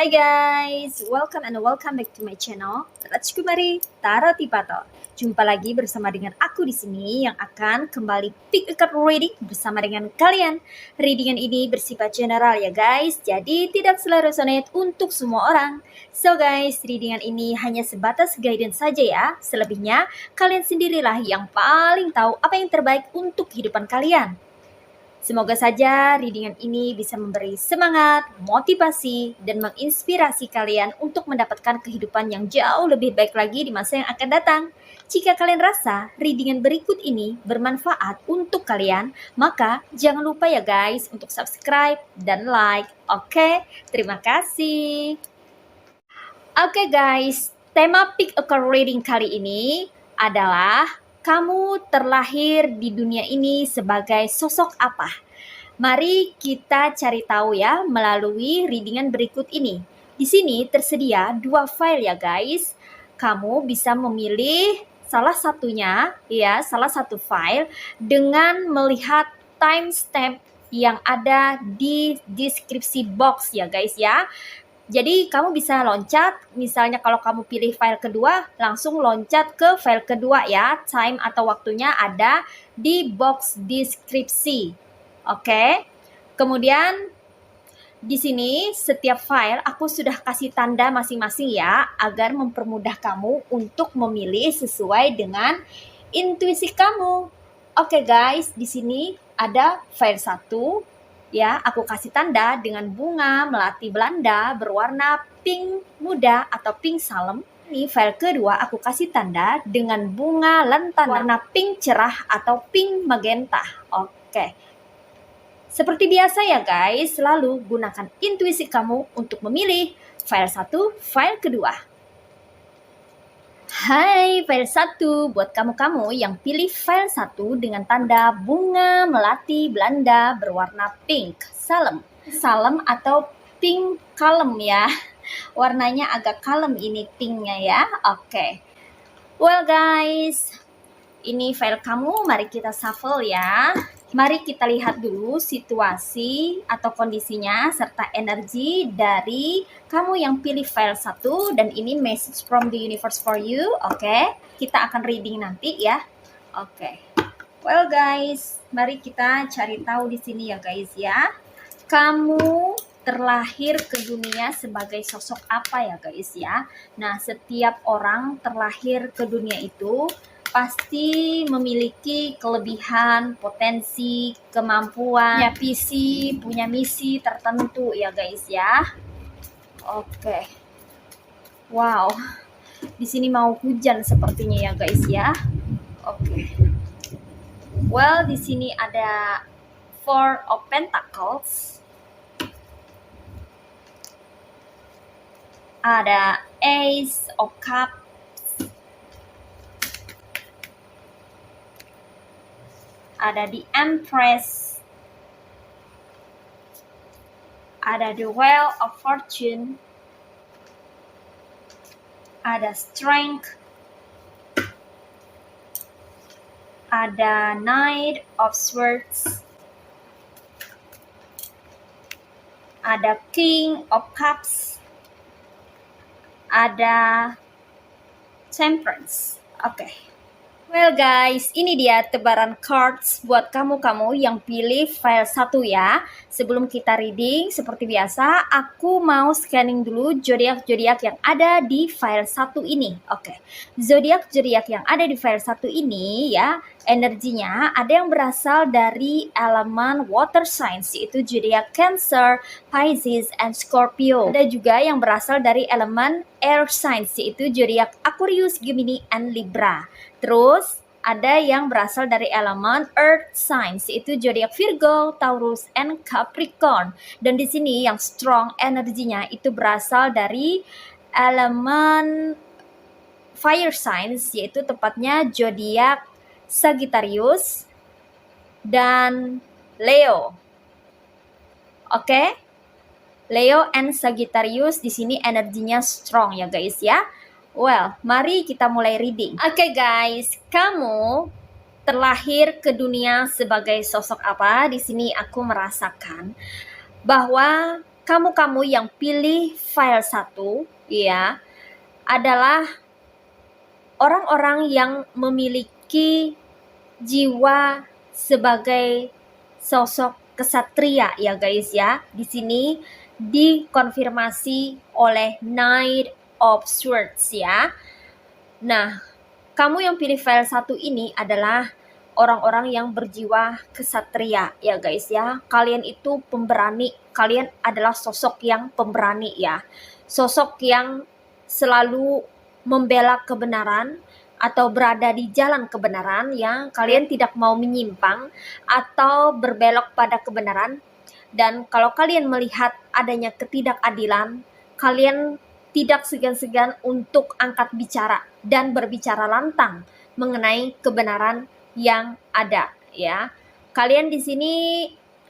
Hai guys, welcome back to my channel Rajkumari Tarot Tipato. Jumpa lagi bersama dengan aku di sini yang akan kembali pick a card reading bersama dengan kalian. Readingan ini bersifat general ya guys, jadi tidak selalu resonate untuk semua orang. So guys, readingan ini hanya sebatas guidance saja ya. Selebihnya kalian sendirilah yang paling tahu apa yang terbaik untuk kehidupan kalian. Semoga saja readingan ini bisa memberi semangat, motivasi, dan menginspirasi kalian untuk mendapatkan kehidupan yang jauh lebih baik lagi di masa yang akan datang. Jika kalian rasa readingan berikut ini bermanfaat untuk kalian, maka jangan lupa ya guys untuk subscribe dan like. Oke, terima kasih. Oke guys, tema pick a card reading kali ini adalah kamu terlahir di dunia ini sebagai sosok apa? Mari kita cari tahu ya melalui readingan berikut ini. Di sini tersedia 2 file ya guys. Kamu bisa memilih salah satunya ya, salah satu file dengan melihat timestamp yang ada di deskripsi box ya guys ya. Jadi kamu bisa loncat, misalnya kalau kamu pilih file kedua, langsung loncat ke file kedua ya. Time atau waktunya ada di box deskripsi. Oke. Kemudian di sini setiap file aku sudah kasih tanda masing-masing ya, agar mempermudah kamu untuk memilih sesuai dengan intuisi kamu. Oke guys, di sini ada file 1. Ya, aku kasih tanda dengan bunga melati Belanda berwarna pink muda atau pink salem. Ini file kedua aku kasih tanda dengan bunga lentana warna pink cerah atau pink magenta. Oke. Seperti biasa ya guys, selalu gunakan intuisi kamu untuk memilih file 1, file kedua. Hai file 1, buat kamu-kamu yang pilih file 1 dengan tanda bunga melati Belanda berwarna pink salem. Salem atau pink kalem ya. Warnanya agak kalem ini pinknya ya. Oke. Well guys, ini file kamu, mari kita shuffle ya. Mari kita lihat dulu situasi atau kondisinya serta energi dari kamu yang pilih file 1 dan ini message from the universe for you. Oke, kita akan reading nanti ya. Oke. Well guys, mari kita cari tahu di sini ya guys ya. Kamu terlahir ke dunia sebagai sosok apa ya guys ya. Nah, setiap orang terlahir ke dunia itu pasti memiliki kelebihan, potensi, kemampuan, punya misi tertentu ya guys ya. Oke. Wow. Di sini mau hujan sepertinya ya guys ya. Oke. Well, di sini ada 4 of Pentacles. Ada Ace of Cups. Ada the Empress, ada the Wheel of Fortune, ada Strength, ada Knight of Swords, ada King of Cups, ada Temperance. Oke. Well guys, ini dia tebaran cards buat kamu-kamu yang pilih file 1 ya. Sebelum kita reading, seperti biasa, aku mau scanning dulu zodiak-zodiak yang ada di file 1 ini. Oke, zodiak-zodiak yang ada di file 1 ini ya, energinya ada yang berasal dari elemen water signs, yaitu zodiak Cancer, Pisces, and Scorpio. Ada juga yang berasal dari elemen air signs, yaitu zodiak Aquarius, Gemini, and Libra. Terus ada yang berasal dari elemen earth signs, yaitu zodiak Virgo, Taurus, and Capricorn. Dan di sini yang strong energinya itu berasal dari elemen fire signs, yaitu tepatnya zodiak Sagittarius dan Leo. Oke? Leo and Sagittarius di sini energinya strong ya guys ya. Well, mari kita mulai reading. Oke guys, kamu terlahir ke dunia sebagai sosok apa? Di sini aku merasakan bahwa kamu-kamu yang pilih file 1 ya adalah orang-orang yang memiliki jiwa sebagai sosok kesatria ya guys ya. Di sini dikonfirmasi oleh Knight of Swords ya. Nah, kamu yang pilih file 1 ini adalah orang-orang yang berjiwa kesatria ya guys ya. Kalian itu pemberani, kalian adalah sosok yang pemberani ya. Sosok yang selalu membela kebenaran atau berada di jalan kebenaran ya. Kalian tidak mau menyimpang atau berbelok pada kebenaran. Dan kalau kalian melihat adanya ketidakadilan, kalian tidak segan-segan untuk angkat bicara dan berbicara lantang mengenai kebenaran yang ada ya. Kalian di sini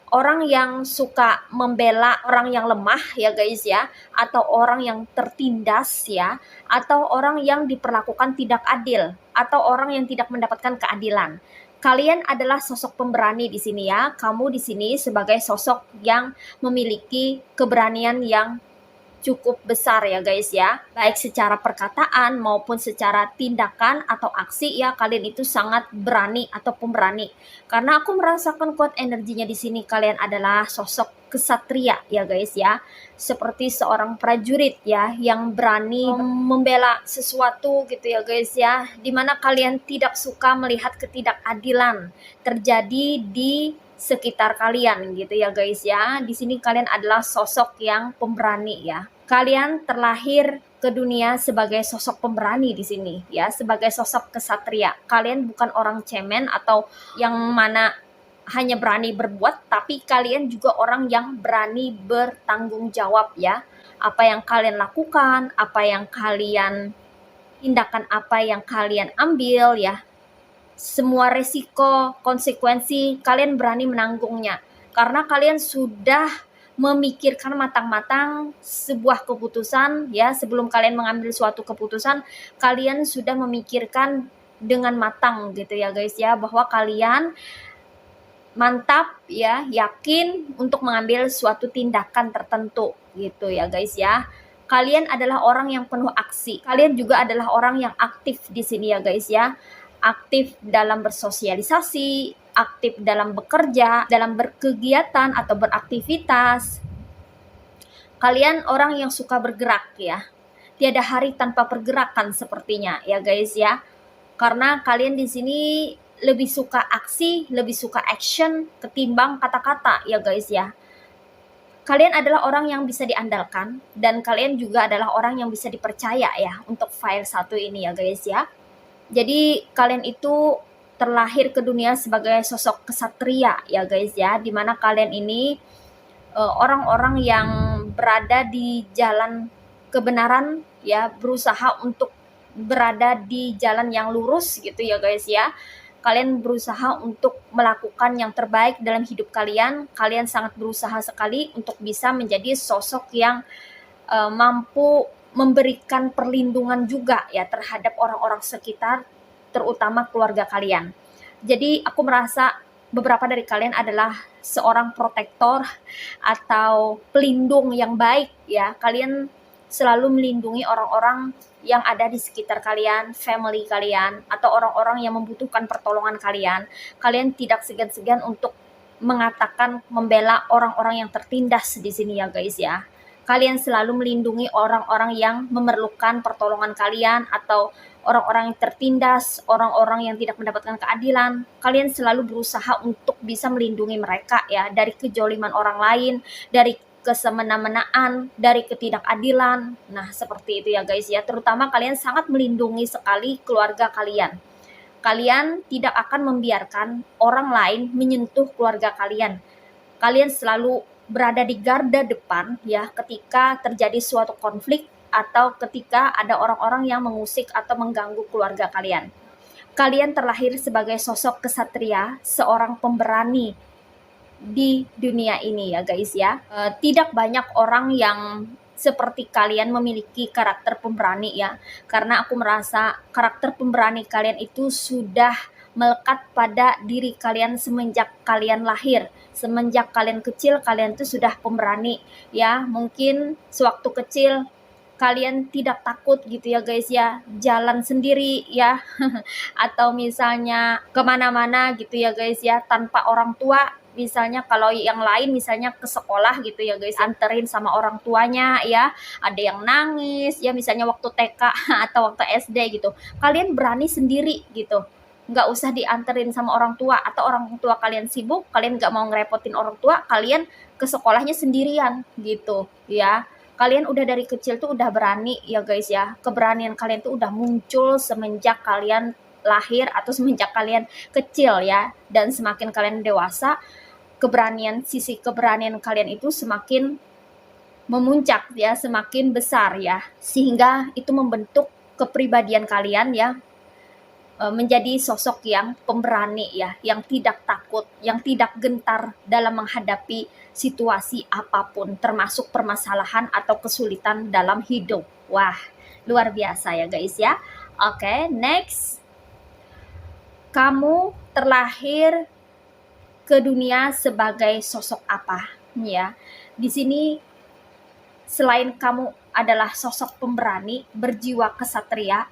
orang yang suka membela orang yang lemah ya guys ya, atau orang yang tertindas ya, atau orang yang diperlakukan tidak adil, atau orang yang tidak mendapatkan keadilan. Kalian adalah sosok pemberani di sini ya. Kamu di sini sebagai sosok yang memiliki keberanian yang cukup besar ya guys ya. Baik secara perkataan maupun secara tindakan atau aksi ya, kalian itu sangat berani atau pemberani. Karena aku merasakan kuat energinya di sini, kalian adalah sosok kesatria ya guys ya. Seperti seorang prajurit ya yang berani membela sesuatu gitu ya guys ya. Dimana kalian tidak suka melihat ketidakadilan terjadi di sekitar kalian gitu ya guys ya. Di sini kalian adalah sosok yang pemberani ya. Kalian terlahir ke dunia sebagai sosok pemberani di sini ya, sebagai sosok kesatria. Kalian bukan orang cemen atau yang mana hanya berani berbuat, tapi kalian juga orang yang berani bertanggung jawab ya. Apa yang kalian lakukan, apa yang kalian tindakan, apa yang kalian ambil ya, semua resiko, konsekuensi kalian berani menanggungnya. Karena kalian sudah memikirkan matang-matang sebuah keputusan ya. Sebelum kalian mengambil suatu keputusan, kalian sudah memikirkan dengan matang gitu ya guys ya, bahwa kalian mantap ya, yakin untuk mengambil suatu tindakan tertentu gitu ya guys ya. Kalian adalah orang yang penuh aksi. Kalian juga adalah orang yang aktif di sini ya guys ya. Aktif dalam bersosialisasi, aktif dalam bekerja, dalam berkegiatan atau beraktivitas. Kalian orang yang suka bergerak ya. Tiada hari tanpa pergerakan sepertinya ya guys ya. Karena kalian di sini lebih suka aksi, lebih suka action ketimbang kata-kata ya guys ya. Kalian adalah orang yang bisa diandalkan dan kalian juga adalah orang yang bisa dipercaya ya untuk file 1 ini ya guys ya. Jadi kalian itu terlahir ke dunia sebagai sosok kesatria ya guys ya, dimana kalian ini orang-orang yang berada di jalan kebenaran ya, berusaha untuk berada di jalan yang lurus gitu ya guys ya. Kalian berusaha untuk melakukan yang terbaik dalam hidup kalian. Kalian sangat berusaha sekali untuk bisa menjadi sosok yang mampu memberikan perlindungan juga ya terhadap orang-orang sekitar, terutama keluarga kalian. Jadi aku merasa beberapa dari kalian adalah seorang protektor atau pelindung yang baik ya. Kalian selalu melindungi orang-orang yang ada di sekitar kalian, family kalian, atau orang-orang yang membutuhkan pertolongan kalian. Kalian tidak segan-segan untuk mengatakan membela orang-orang yang tertindas di sini ya guys ya. Kalian selalu melindungi orang-orang yang memerlukan pertolongan kalian atau orang-orang yang tertindas, orang-orang yang tidak mendapatkan keadilan. Kalian selalu berusaha untuk bisa melindungi mereka ya dari kejoliman orang lain, dari kesemena-menaan, dari ketidakadilan. Nah, seperti itu ya guys ya. Terutama kalian sangat melindungi sekali keluarga kalian. Kalian tidak akan membiarkan orang lain menyentuh keluarga kalian. Kalian selalu berada di garda depan ya ketika terjadi suatu konflik atau ketika ada orang-orang yang mengusik atau mengganggu keluarga kalian. Kalian terlahir sebagai sosok kesatria, seorang pemberani di dunia ini ya guys ya. Tidak banyak orang yang seperti kalian memiliki karakter pemberani ya. Karena aku merasa karakter pemberani kalian itu sudah melekat pada diri kalian semenjak kalian lahir. Semenjak kalian kecil, kalian tuh sudah pemberani ya. Mungkin sewaktu kecil kalian tidak takut gitu ya guys ya, jalan sendiri ya atau misalnya kemana-mana gitu ya guys ya, tanpa orang tua. Misalnya kalau yang lain misalnya ke sekolah gitu ya guys, anterin sama orang tuanya ya, ada yang nangis ya misalnya waktu TK atau waktu SD gitu, kalian berani sendiri gitu, nggak usah dianterin sama orang tua, atau orang tua kalian sibuk, kalian nggak mau ngerepotin orang tua, kalian ke sekolahnya sendirian gitu ya. Kalian udah dari kecil tuh udah berani ya guys ya, keberanian kalian tuh udah muncul semenjak kalian lahir atau semenjak kalian kecil ya. Dan semakin kalian dewasa, sisi keberanian kalian itu semakin memuncak ya, semakin besar ya, sehingga itu membentuk kepribadian kalian ya, menjadi sosok yang pemberani ya, yang tidak takut, yang tidak gentar dalam menghadapi situasi apapun, termasuk permasalahan atau kesulitan dalam hidup. Wah, luar biasa ya guys ya. Oke, next. Kamu terlahir ke dunia sebagai sosok apa? Ya, di sini selain kamu adalah sosok pemberani, berjiwa kesatria,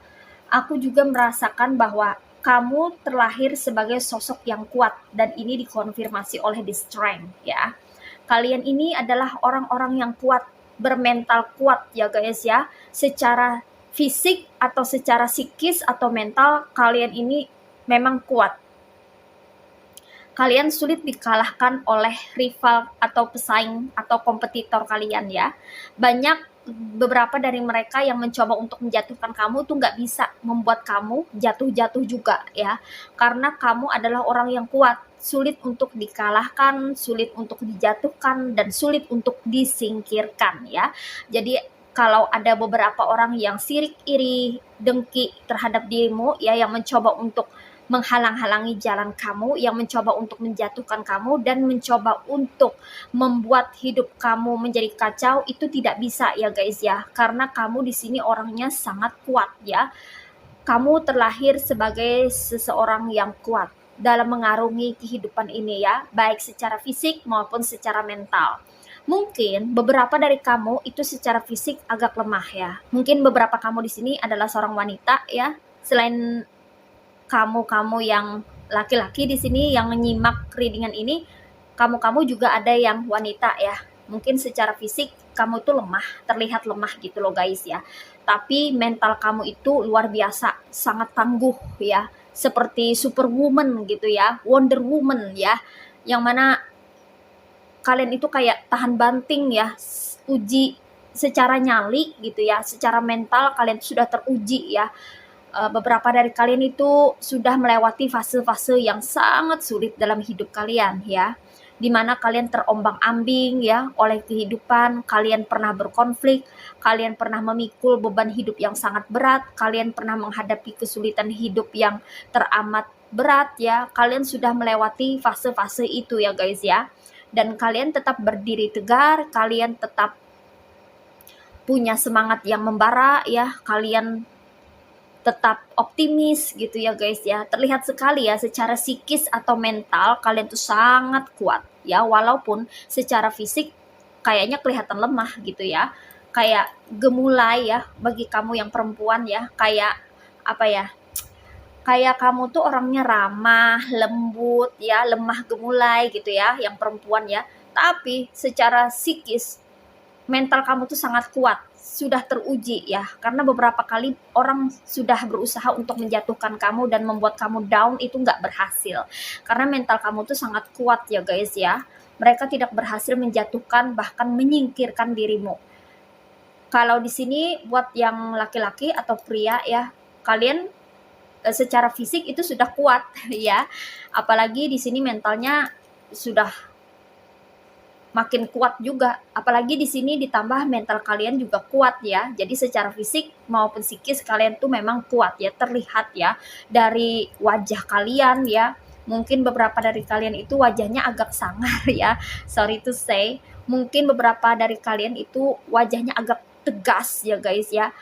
aku juga merasakan bahwa kamu terlahir sebagai sosok yang kuat, dan ini dikonfirmasi oleh The Strength ya. Kalian ini adalah orang-orang yang kuat, bermental kuat ya guys ya. Secara fisik atau secara psikis atau mental, kalian ini memang kuat. Kalian sulit dikalahkan oleh rival atau pesaing atau kompetitor kalian ya. Beberapa dari mereka yang mencoba untuk menjatuhkan kamu tuh nggak bisa membuat kamu jatuh-jatuh juga ya. Karena kamu adalah orang yang kuat, sulit untuk dikalahkan, sulit untuk dijatuhkan, dan sulit untuk disingkirkan ya. Jadi kalau ada beberapa orang yang sirik, iri, dengki terhadap dirimu ya, yang mencoba untuk menghalang-halangi jalan kamu, yang mencoba untuk menjatuhkan kamu dan mencoba untuk membuat hidup kamu menjadi kacau, itu tidak bisa ya guys ya, karena kamu di sini orangnya sangat kuat ya. Kamu terlahir sebagai seseorang yang kuat dalam mengarungi kehidupan ini ya, baik secara fisik maupun secara mental. Mungkin beberapa dari kamu itu secara fisik agak lemah ya. Mungkin beberapa kamu di sini adalah seorang wanita ya. Selain kamu yang laki-laki di sini yang menyimak readingan ini, kamu juga ada yang wanita ya. Mungkin secara fisik kamu tuh lemah, terlihat lemah gitu loh guys ya. Tapi mental kamu itu luar biasa, sangat tangguh ya. Seperti Superwoman gitu ya, Wonder Woman ya. Yang mana kalian itu kayak tahan banting ya, uji secara nyali gitu ya, secara mental kalian sudah teruji ya. Beberapa dari kalian itu sudah melewati fase-fase yang sangat sulit dalam hidup kalian ya, dimana kalian terombang-ambing ya oleh kehidupan, kalian pernah berkonflik, kalian pernah memikul beban hidup yang sangat berat, kalian pernah menghadapi kesulitan hidup yang teramat berat ya, kalian sudah melewati fase-fase itu ya guys ya, dan kalian tetap berdiri tegar, kalian tetap punya semangat yang membara ya, kalian tetap optimis gitu ya guys ya. Terlihat sekali ya secara psikis atau mental kalian tuh sangat kuat ya, walaupun secara fisik kayaknya kelihatan lemah gitu ya. Kayak gemulai ya bagi kamu yang perempuan ya, kayak apa ya? Kayak kamu tuh orangnya ramah, lembut ya, lemah gemulai gitu ya, yang perempuan ya. Tapi secara psikis mental kamu tuh sangat kuat, sudah teruji ya, karena beberapa kali orang sudah berusaha untuk menjatuhkan kamu dan membuat kamu down, itu nggak berhasil, karena mental kamu tuh sangat kuat ya guys ya. Mereka tidak berhasil menjatuhkan, bahkan menyingkirkan dirimu. Kalau di sini buat yang laki-laki atau pria ya, kalian secara fisik itu sudah kuat ya, apalagi di sini mentalnya sudah makin kuat juga, apalagi di sini ditambah mental kalian juga kuat ya. Jadi secara fisik maupun psikis kalian tuh memang kuat ya, terlihat ya dari wajah kalian ya. Mungkin beberapa dari kalian itu wajahnya agak sangar ya, sorry to say. Mungkin beberapa dari kalian itu wajahnya agak tegas ya guys ya.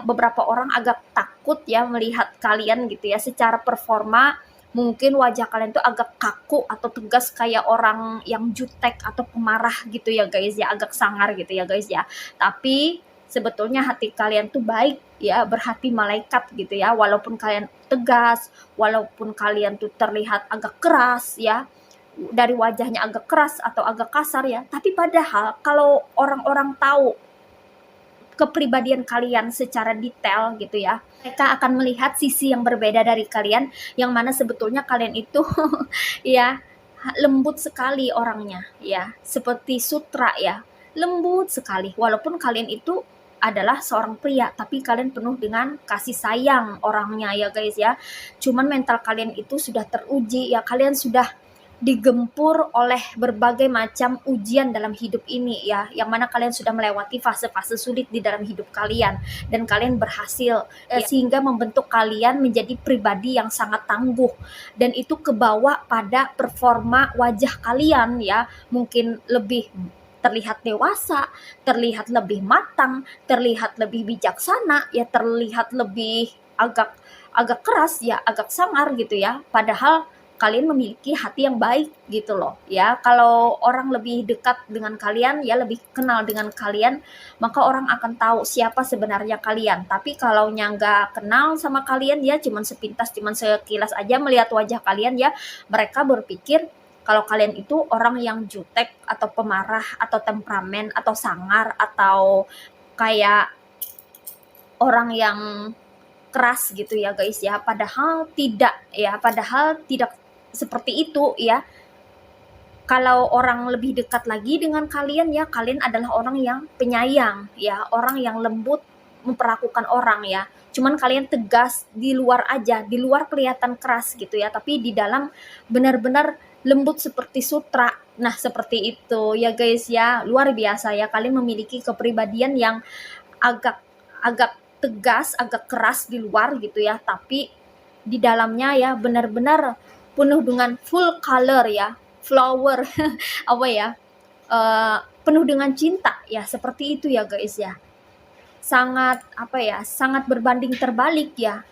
Beberapa orang agak takut ya melihat kalian gitu ya, secara performa Mungkin wajah kalian tuh agak kaku atau tegas kayak orang yang jutek atau pemarah gitu ya guys ya, agak sangar gitu ya guys ya. Tapi sebetulnya hati kalian tuh baik ya, berhati malaikat gitu ya. Walaupun kalian tegas, walaupun kalian tuh terlihat agak keras ya, dari wajahnya agak keras atau agak kasar ya, tapi padahal kalau orang-orang tahu kepribadian kalian secara detail gitu ya, mereka akan melihat sisi yang berbeda dari kalian, yang mana sebetulnya kalian itu ya lembut sekali orangnya ya, seperti sutra ya, lembut sekali. Walaupun kalian itu adalah seorang pria, tapi kalian penuh dengan kasih sayang orangnya ya guys ya. Cuman mental kalian itu sudah teruji ya, kalian sudah digempur oleh berbagai macam ujian dalam hidup ini ya, yang mana kalian sudah melewati fase-fase sulit di dalam hidup kalian dan kalian berhasil sehingga membentuk kalian menjadi pribadi yang sangat tangguh, dan itu kebawa pada performa wajah kalian ya, mungkin lebih terlihat dewasa, terlihat lebih matang, terlihat lebih bijaksana ya, terlihat lebih agak agak keras ya, agak sangar gitu ya, padahal kalian memiliki hati yang baik gitu loh ya. Kalau orang lebih dekat dengan kalian ya, lebih kenal dengan kalian, maka orang akan tahu siapa sebenarnya kalian. Tapi kalau nggak kenal sama kalian ya, cuman sepintas, cuman sekilas aja melihat wajah kalian ya, mereka berpikir kalau kalian itu orang yang jutek atau pemarah atau temperamen atau sangar atau kayak orang yang keras gitu ya guys ya, padahal tidak ya, padahal tidak seperti itu ya. Kalau orang lebih dekat lagi dengan kalian ya, kalian adalah orang yang penyayang ya, orang yang lembut memperlakukan orang ya. Cuman kalian tegas di luar aja, di luar kelihatan keras gitu ya, tapi di dalam benar-benar lembut seperti sutra. Nah, seperti itu ya guys ya. Luar biasa ya, kalian memiliki kepribadian yang agak agak tegas, agak keras di luar gitu ya, tapi di dalamnya ya benar-benar penuh dengan full color ya, flower apa ya, penuh dengan cinta ya, seperti itu ya guys ya. Sangat apa ya, sangat berbanding terbalik ya.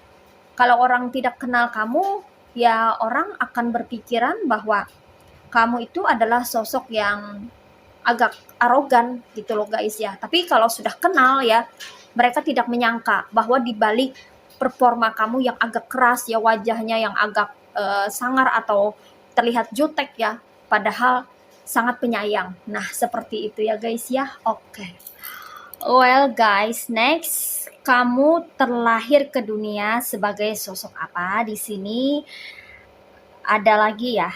Kalau orang tidak kenal kamu ya, orang akan berpikiran bahwa kamu itu adalah sosok yang agak arogan gitu loh guys ya. Tapi kalau sudah kenal ya, mereka tidak menyangka bahwa di balik performa kamu yang agak keras ya, wajahnya yang agak sangar atau terlihat jutek ya, padahal sangat penyayang. Nah, seperti itu ya guys ya. Oke. Well guys, next, kamu terlahir ke dunia sebagai sosok apa? Di sini ada lagi ya.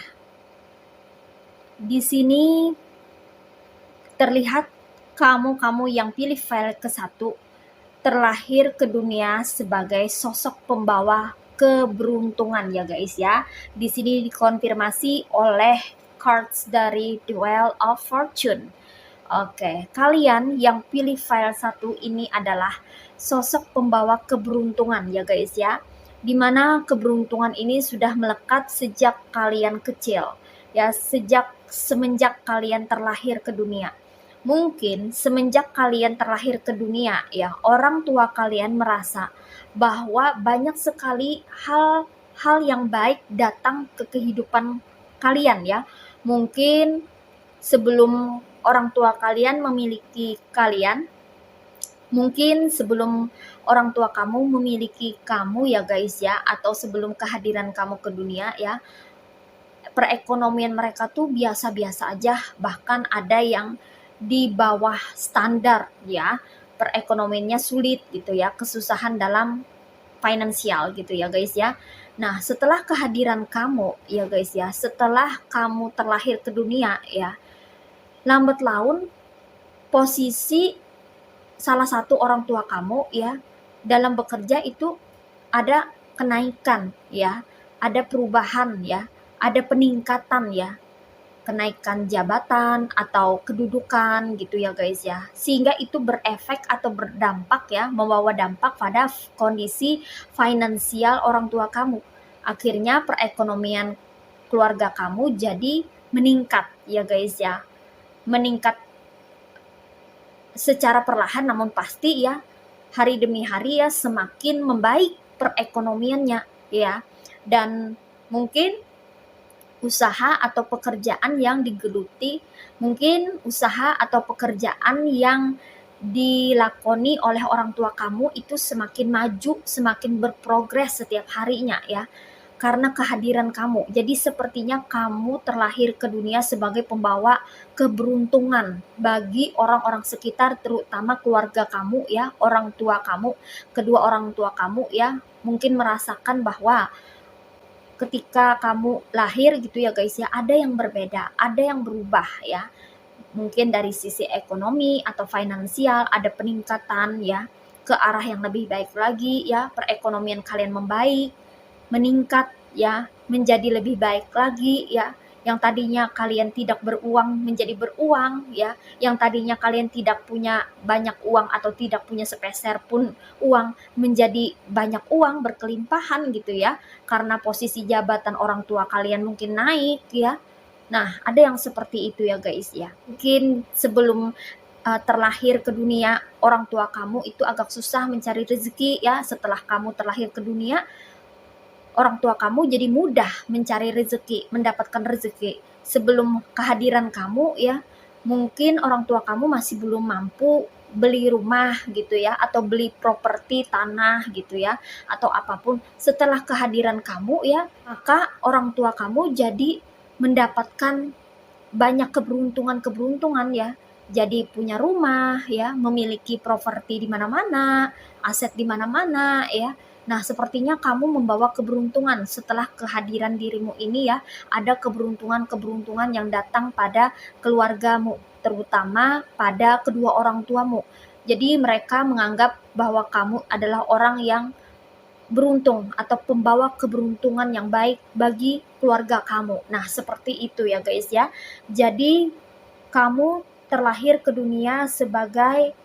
Di sini terlihat kamu yang pilih file ke-1 terlahir ke dunia sebagai sosok pembawa keberuntungan ya guys ya. Di sini dikonfirmasi oleh cards dari The Wheel of Fortune. Oke, kalian yang pilih file 1 ini adalah sosok pembawa keberuntungan ya guys ya. Dimana keberuntungan ini sudah melekat sejak kalian kecil ya, semenjak kalian terlahir ke dunia. Mungkin semenjak kalian terlahir ke dunia ya, orang tua kalian merasa bahwa banyak sekali hal yang baik datang ke kehidupan kalian ya. Mungkin sebelum orang tua kalian memiliki kalian, mungkin sebelum orang tua kamu memiliki kamu ya guys ya, atau sebelum kehadiran kamu ke dunia ya, perekonomian mereka tuh biasa-biasa aja, bahkan ada yang di bawah standar ya, perekonomiannya sulit gitu ya, kesusahan dalam finansial gitu ya guys ya. Nah, setelah kehadiran kamu ya guys ya, setelah kamu terlahir ke dunia ya, lambat laun posisi salah satu orang tua kamu ya dalam bekerja itu ada kenaikan ya, ada perubahan ya, ada peningkatan ya, kenaikan jabatan atau kedudukan gitu ya guys ya, sehingga itu berefek atau berdampak ya, membawa dampak pada kondisi finansial orang tua kamu. Akhirnya perekonomian keluarga kamu jadi meningkat ya guys ya, meningkat secara perlahan namun pasti ya, hari demi hari ya, semakin membaik perekonomiannya ya. Dan Mungkin usaha atau pekerjaan yang digeluti, mungkin usaha atau pekerjaan yang dilakoni oleh orang tua kamu itu semakin maju, semakin berprogres setiap harinya ya, karena kehadiran kamu. Jadi sepertinya kamu terlahir ke dunia sebagai pembawa keberuntungan bagi orang-orang sekitar, terutama keluarga kamu ya, orang tua kamu, kedua orang tua kamu ya, mungkin merasakan bahwa ketika kamu lahir gitu ya guys ya, ada yang berbeda, ada yang berubah ya. Mungkin dari sisi ekonomi atau finansial ada peningkatan ya, ke arah yang lebih baik lagi ya, perekonomian kalian membaik, meningkat ya, menjadi lebih baik lagi ya. Yang tadinya kalian tidak beruang menjadi beruang ya, yang tadinya kalian tidak punya banyak uang atau tidak punya sepeser pun uang menjadi banyak uang, berkelimpahan gitu ya, karena posisi jabatan orang tua kalian mungkin naik ya. Nah, ada yang seperti itu ya guys ya. Mungkin sebelum terlahir ke dunia, orang tua kamu itu agak susah mencari rezeki ya. Setelah kamu terlahir ke dunia, orang tua kamu jadi mudah mencari rezeki, mendapatkan rezeki. Sebelum kehadiran kamu ya, mungkin orang tua kamu masih belum mampu beli rumah gitu ya, atau beli properti tanah gitu ya, atau apapun. Setelah kehadiran kamu ya, maka orang tua kamu jadi mendapatkan banyak keberuntungan-keberuntungan ya. Jadi punya rumah ya, memiliki properti di mana-mana, aset di mana-mana ya. Nah, sepertinya kamu membawa keberuntungan setelah kehadiran dirimu ini ya, ada keberuntungan-keberuntungan yang datang pada keluargamu, terutama pada kedua orang tuamu. Jadi mereka menganggap bahwa kamu adalah orang yang beruntung atau pembawa keberuntungan yang baik bagi keluarga kamu. Nah, seperti itu ya guys ya. Jadi kamu terlahir ke dunia sebagai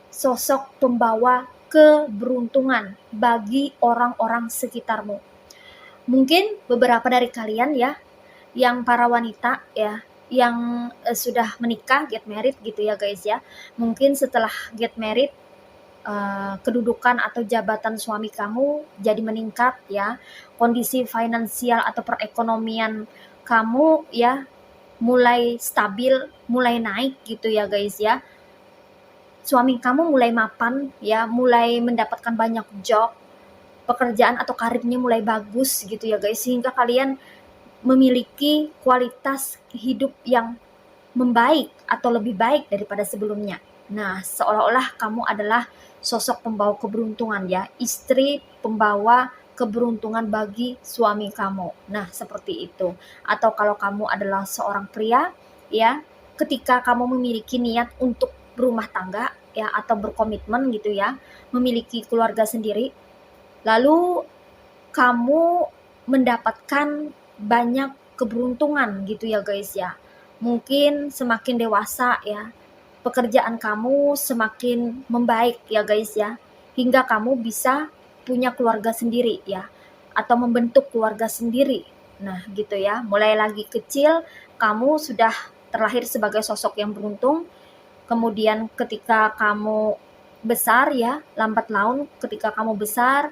sosok pembawa keberuntungan bagi orang-orang sekitarmu. Mungkin beberapa dari kalian ya, yang para wanita ya, yang sudah menikah, get married gitu ya guys ya. Mungkin setelah get married, kedudukan atau jabatan suami kamu jadi meningkat ya, kondisi finansial atau perekonomian kamu ya mulai stabil, mulai naik gitu ya guys ya. Suami kamu mulai mapan ya, mulai mendapatkan banyak job, pekerjaan atau karirnya mulai bagus gitu ya guys, sehingga kalian memiliki kualitas hidup yang membaik atau lebih baik daripada sebelumnya. Nah, seolah-olah kamu adalah sosok pembawa keberuntungan ya, istri pembawa keberuntungan bagi suami kamu. Nah, seperti itu. Atau kalau kamu adalah seorang pria ya, ketika kamu memiliki niat untuk berumah tangga ya, atau berkomitmen gitu ya, memiliki keluarga sendiri, lalu kamu mendapatkan banyak keberuntungan gitu ya guys ya. Mungkin semakin dewasa ya, pekerjaan kamu semakin membaik ya guys ya, hingga kamu bisa punya keluarga sendiri ya, atau membentuk keluarga sendiri. Nah gitu ya, mulai lagi kecil kamu sudah terlahir sebagai sosok yang beruntung, kemudian ketika kamu besar ya, lambat laun ketika kamu besar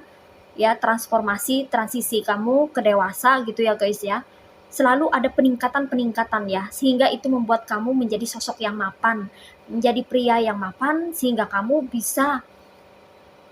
ya, transisi kamu ke dewasa gitu ya guys ya, selalu ada peningkatan-peningkatan ya, sehingga itu membuat kamu menjadi sosok yang mapan, menjadi pria yang mapan, sehingga kamu bisa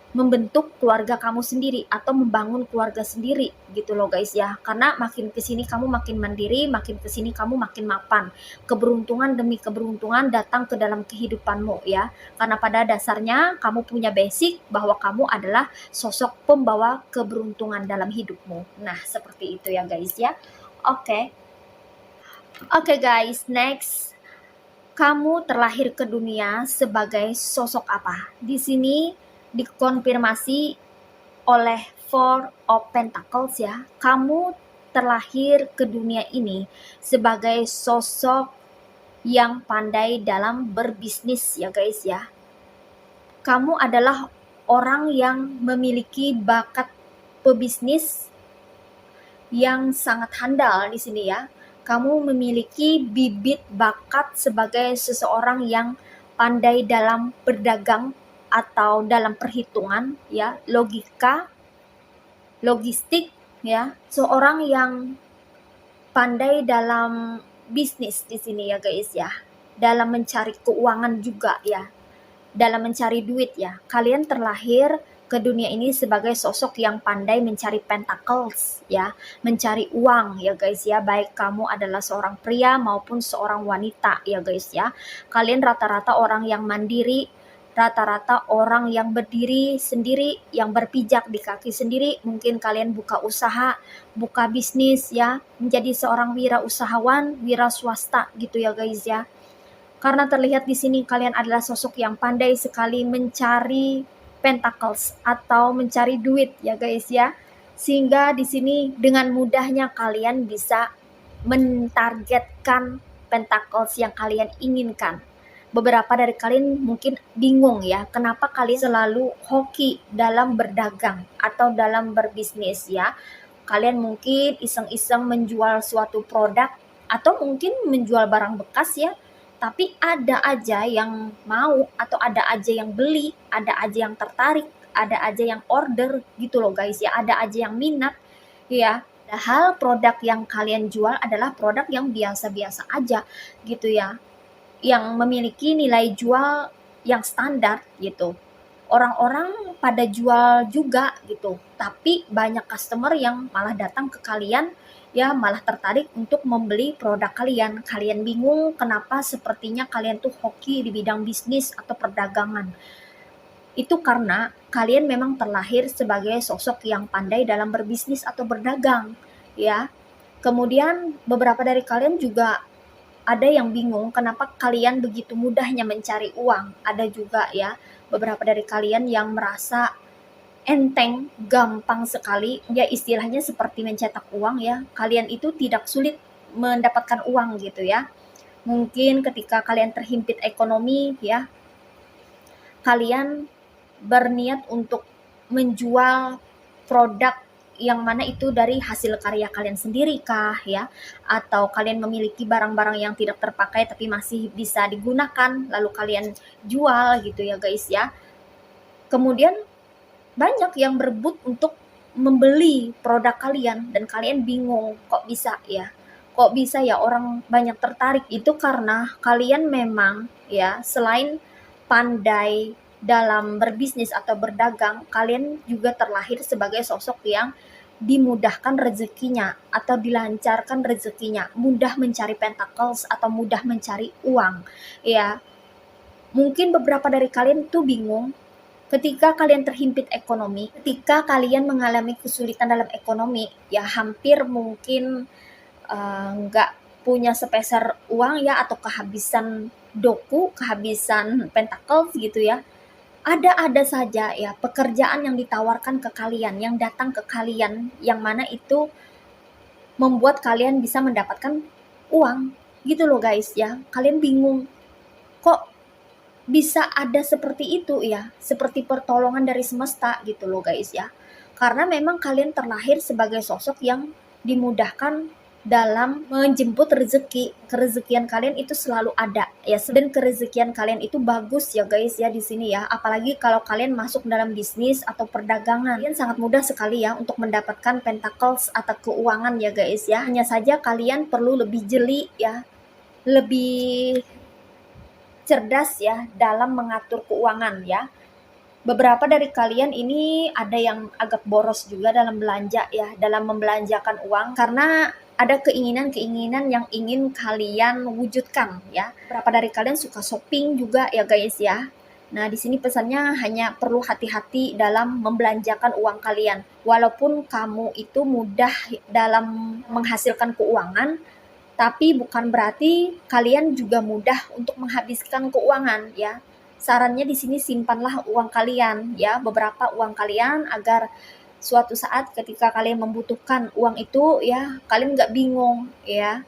membentuk keluarga kamu sendiri atau membangun keluarga sendiri gitu loh guys ya. Karena makin kesini kamu makin mandiri, makin kesini kamu makin mapan. Keberuntungan demi keberuntungan datang ke dalam kehidupanmu ya. Karena pada dasarnya kamu punya basic bahwa kamu adalah sosok pembawa keberuntungan dalam hidupmu. Nah, seperti itu ya guys ya. Oke. Oke guys, next. Kamu terlahir ke dunia sebagai sosok apa? Di sini dikonfirmasi oleh Four of Pentacles ya. Kamu terlahir ke dunia ini sebagai sosok yang pandai dalam berbisnis ya guys ya. Kamu adalah orang yang memiliki bakat pebisnis yang sangat handal di sini ya. Kamu memiliki bibit bakat sebagai seseorang yang pandai dalam berdagang atau dalam perhitungan ya, logika, logistik ya. Seorang yang pandai dalam bisnis di sini ya guys ya. Dalam mencari keuangan juga ya. Dalam mencari duit ya. Kalian terlahir ke dunia ini sebagai sosok yang pandai mencari pentacles ya, mencari uang ya guys ya, baik kamu adalah seorang pria maupun seorang wanita ya guys ya. Kalian rata-rata orang yang mandiri, rata-rata orang yang berdiri sendiri, yang berpijak di kaki sendiri. Mungkin kalian buka usaha, buka bisnis ya, menjadi seorang wirausahawan, wira swasta gitu ya guys ya. Karena terlihat di sini kalian adalah sosok yang pandai sekali mencari pentacles atau mencari duit ya guys ya. Sehingga di sini dengan mudahnya kalian bisa mentargetkan pentacles yang kalian inginkan. Beberapa dari kalian mungkin bingung ya, kenapa kalian selalu hoki dalam berdagang atau dalam berbisnis ya. Kalian mungkin iseng-iseng menjual suatu produk atau mungkin menjual barang bekas ya, tapi ada aja yang mau atau ada aja yang beli, ada aja yang tertarik, ada aja yang order gitu loh guys ya, ada aja yang minat ya. Padahal produk yang kalian jual adalah produk yang biasa-biasa aja gitu ya, yang memiliki nilai jual yang standar gitu. Orang-orang pada jual juga gitu, tapi banyak customer yang malah datang ke kalian ya, malah tertarik untuk membeli produk kalian. Kalian bingung kenapa sepertinya kalian tuh hoki di bidang bisnis atau perdagangan. Itu karena kalian memang terlahir sebagai sosok yang pandai dalam berbisnis atau berdagang ya. Kemudian beberapa dari kalian juga ada yang bingung kenapa kalian begitu mudahnya mencari uang. Ada juga ya beberapa dari kalian yang merasa enteng, gampang sekali, ya istilahnya seperti mencetak uang ya. Kalian itu tidak sulit mendapatkan uang gitu ya. Mungkin ketika kalian terhimpit ekonomi ya, kalian berniat untuk menjual produk yang mana itu dari hasil karya kalian sendiri kah ya, atau kalian memiliki barang-barang yang tidak terpakai tapi masih bisa digunakan lalu kalian jual gitu ya guys ya. Kemudian banyak yang berebut untuk membeli produk kalian dan kalian bingung kok bisa ya orang banyak tertarik. Itu karena kalian memang ya, selain pandai dalam berbisnis atau berdagang, kalian juga terlahir sebagai sosok yang dimudahkan rezekinya atau dilancarkan rezekinya, mudah mencari pentacles atau mudah mencari uang ya. Mungkin beberapa dari kalian tuh bingung ketika kalian terhimpit ekonomi, ketika kalian mengalami kesulitan dalam ekonomi, ya hampir mungkin nggak punya sepeser uang ya, atau kehabisan doku, kehabisan pentacles gitu ya. Ada saja ya pekerjaan yang ditawarkan ke kalian, yang datang ke kalian, yang mana itu membuat kalian bisa mendapatkan uang gitu loh guys ya. Kalian bingung, kok bisa ada seperti itu ya, seperti pertolongan dari semesta gitu loh guys ya. Karena memang kalian terlahir sebagai sosok yang dimudahkan dalam menjemput rezeki. Kerezekian kalian itu selalu ada ya, dan kerezekian kalian itu bagus ya guys ya di sini ya. Apalagi kalau kalian masuk dalam bisnis atau perdagangan, kalian sangat mudah sekali ya untuk mendapatkan pentacles atau keuangan ya guys ya. Hanya saja kalian perlu lebih jeli ya, lebih cerdas ya dalam mengatur keuangan ya. Beberapa dari kalian ini ada yang agak boros juga dalam belanja ya, dalam membelanjakan uang karena ada keinginan-keinginan yang ingin kalian wujudkan ya. Beberapa dari kalian suka shopping juga ya guys ya. Nah, di sini pesannya hanya perlu hati-hati dalam membelanjakan uang kalian. Walaupun kamu itu mudah dalam menghasilkan keuangan, tapi bukan berarti kalian juga mudah untuk menghabiskan keuangan ya. Sarannya di sini simpanlah uang kalian ya, beberapa uang kalian, agar suatu saat ketika kalian membutuhkan uang itu ya, kalian nggak bingung ya.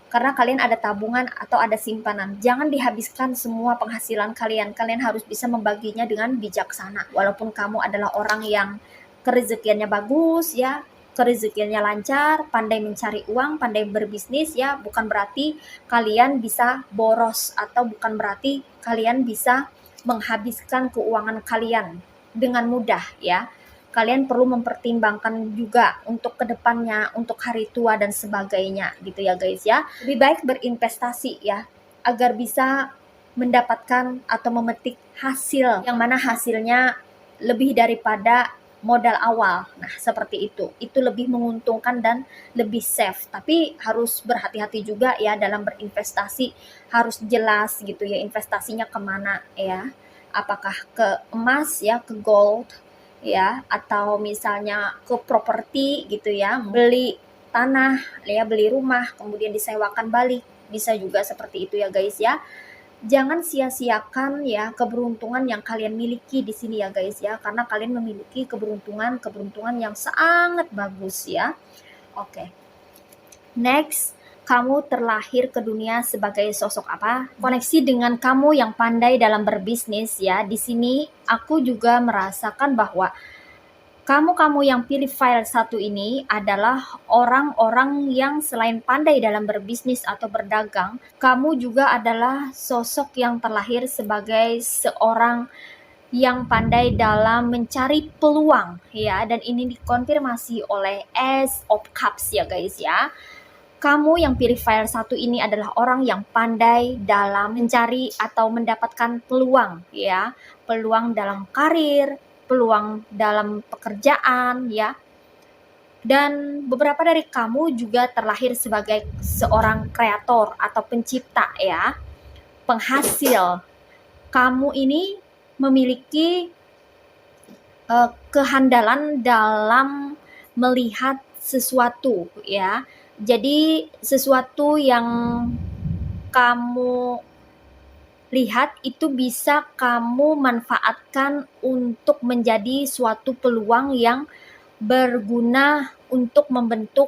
Karena kalian ada tabungan atau ada simpanan. Jangan dihabiskan semua penghasilan kalian. Kalian harus bisa membaginya dengan bijaksana. Walaupun kamu adalah orang yang kerezekiannya bagus ya, kerezekiannya lancar, pandai mencari uang, pandai berbisnis ya, bukan berarti kalian bisa boros atau bukan berarti kalian bisa menghabiskan keuangan kalian dengan mudah ya. kalian perlu mempertimbangkan juga untuk kedepannya, untuk hari tua dan sebagainya gitu ya guys ya. Lebih baik berinvestasi ya, agar bisa mendapatkan atau memetik hasil yang mana hasilnya lebih daripada modal awal. Nah seperti itu lebih menguntungkan dan lebih safe. Tapi harus berhati-hati juga ya dalam berinvestasi, harus jelas gitu ya investasinya kemana ya, apakah ke emas ya, ke gold ya, atau misalnya ke properti gitu ya, beli tanah ya, beli rumah kemudian disewakan balik, bisa juga seperti itu ya guys ya. Jangan sia-siakan ya keberuntungan yang kalian miliki di sini ya guys ya, karena kalian memiliki keberuntungan yang sangat bagus ya. Oke. Next, kamu terlahir ke dunia sebagai sosok apa? Koneksi dengan kamu yang pandai dalam berbisnis ya. Di sini aku juga merasakan bahwa kamu yang pilih file 1 ini adalah orang-orang yang selain pandai dalam berbisnis atau berdagang, kamu juga adalah sosok yang terlahir sebagai seorang yang pandai dalam mencari peluang ya, dan ini dikonfirmasi oleh Ace of Cups ya guys ya. Kamu yang pilih file 1 ini adalah orang yang pandai dalam mencari atau mendapatkan peluang ya, peluang dalam karir, peluang dalam pekerjaan ya. Dan beberapa dari kamu juga terlahir sebagai seorang kreator atau pencipta ya, penghasil. Kamu ini memiliki kehandalan dalam melihat sesuatu ya. Jadi sesuatu yang kamu lihat itu bisa kamu manfaatkan untuk menjadi suatu peluang yang berguna untuk membentuk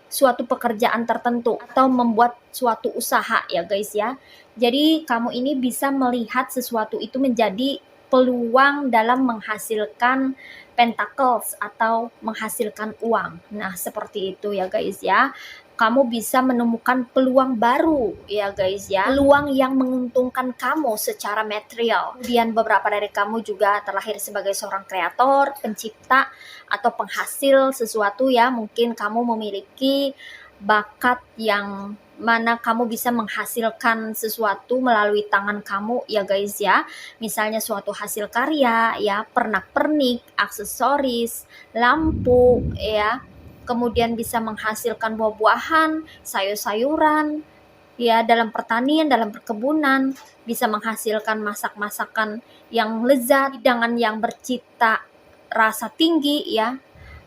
suatu pekerjaan tertentu atau membuat suatu usaha ya guys ya. Jadi kamu ini bisa melihat sesuatu itu menjadi peluang dalam menghasilkan pentacles atau menghasilkan uang. Nah seperti itu ya guys ya. Kamu bisa menemukan peluang baru ya guys ya, peluang yang menguntungkan kamu secara material. Kemudian beberapa dari kamu juga terlahir sebagai seorang kreator, pencipta atau penghasil sesuatu ya. Mungkin kamu memiliki bakat yang mana kamu bisa menghasilkan sesuatu melalui tangan kamu ya guys ya. Misalnya suatu hasil karya ya, pernak-pernik, aksesoris, lampu ya. Kemudian bisa menghasilkan buah-buahan, sayur-sayuran ya, dalam pertanian, dalam perkebunan, bisa menghasilkan masak-masakan yang lezat, hidangan yang bercita rasa tinggi ya.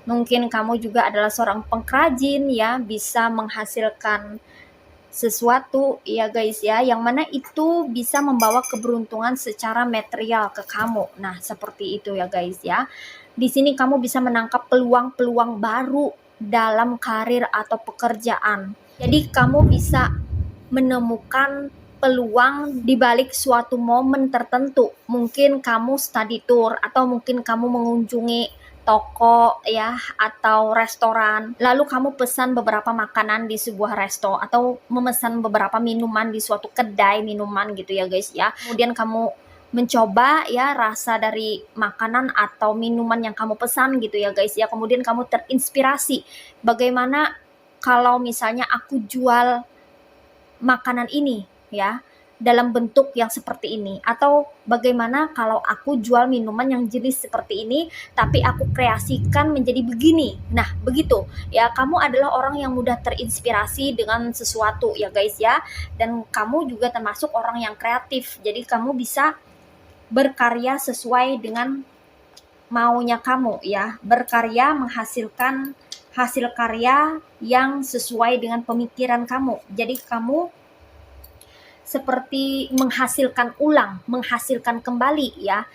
Mungkin kamu juga adalah seorang pengkrajin ya, bisa menghasilkan sesuatu ya guys ya, yang mana itu bisa membawa keberuntungan secara material ke kamu. Nah seperti itu ya guys ya. Di sini kamu bisa menangkap peluang-peluang baru dalam karir atau pekerjaan. Jadi kamu bisa menemukan peluang di balik suatu momen tertentu. Mungkin kamu study tour atau mungkin kamu mengunjungi toko ya atau restoran, lalu kamu pesan beberapa makanan di sebuah resto atau memesan beberapa minuman di suatu kedai minuman gitu ya guys ya. Kemudian kamu mencoba ya rasa dari makanan atau minuman yang kamu pesan gitu ya guys ya. Kemudian kamu terinspirasi, bagaimana kalau misalnya aku jual makanan ini ya dalam bentuk yang seperti ini, atau bagaimana kalau aku jual minuman yang jenis seperti ini tapi aku kreasikan menjadi begini. Nah begitu ya, kamu adalah orang yang mudah terinspirasi dengan sesuatu ya guys ya, dan kamu juga termasuk orang yang kreatif. Jadi kamu bisa berkarya sesuai dengan maunya kamu ya, berkarya menghasilkan hasil karya yang sesuai dengan pemikiran kamu. Jadi kamu seperti menghasilkan ulang, menghasilkan kembali ya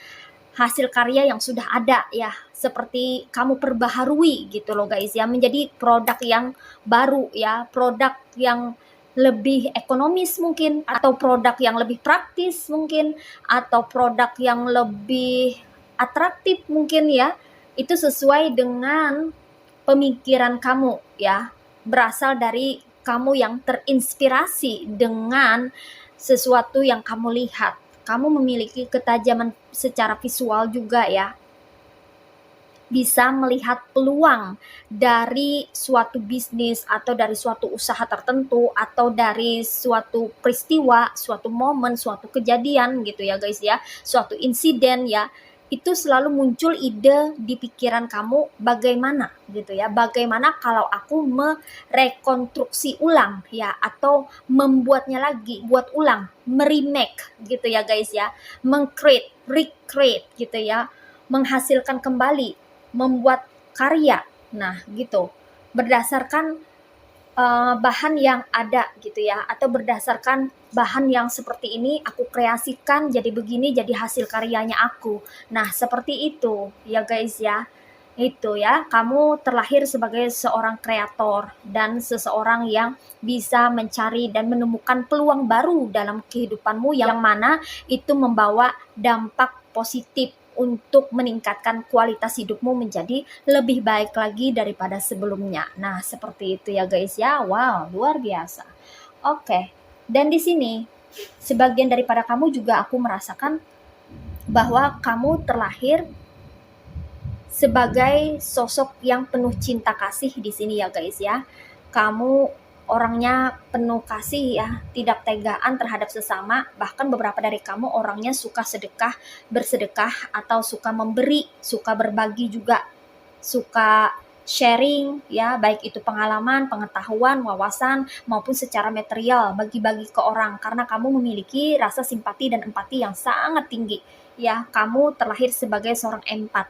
hasil karya yang sudah ada ya, seperti kamu perbaharui gitu loh guys ya, menjadi produk yang baru ya, produk yang lebih ekonomis mungkin, atau produk yang lebih praktis mungkin, atau produk yang lebih atraktif mungkin ya. Itu sesuai dengan pemikiran kamu ya, berasal dari kamu yang terinspirasi dengan sesuatu yang kamu lihat. Kamu memiliki ketajaman secara visual juga ya. bisa melihat peluang dari suatu bisnis atau dari suatu usaha tertentu atau dari suatu peristiwa, suatu momen, suatu kejadian gitu ya guys ya, suatu insiden ya, itu selalu muncul ide di pikiran kamu bagaimana gitu ya, bagaimana kalau aku merekonstruksi ulang ya, atau membuatnya lagi, buat ulang, meremake gitu ya guys ya, mengcreate, recreate gitu ya, menghasilkan kembali, membuat karya. Nah, gitu. Berdasarkan bahan yang ada gitu ya, atau berdasarkan bahan yang seperti ini aku kreasikan jadi begini, jadi hasil karyanya aku. Nah, seperti itu ya guys ya. Itu ya, kamu terlahir sebagai seorang kreator dan seseorang yang bisa mencari dan menemukan peluang baru dalam kehidupanmu yang mana itu membawa dampak positif untuk meningkatkan kualitas hidupmu menjadi lebih baik lagi daripada sebelumnya. Nah, seperti itu ya guys ya. Wow, luar biasa. Oke. Dan di sini sebagian daripada kamu juga aku merasakan bahwa kamu terlahir sebagai sosok yang penuh cinta kasih di sini ya guys ya. Kamu orangnya penuh kasih ya, tidak tegaan terhadap sesama, bahkan beberapa dari kamu orangnya suka sedekah, bersedekah atau suka memberi, suka berbagi juga, suka sharing ya, baik itu pengalaman, pengetahuan, wawasan maupun secara material, bagi-bagi ke orang karena kamu memiliki rasa simpati dan empati yang sangat tinggi ya. Kamu terlahir sebagai seorang empat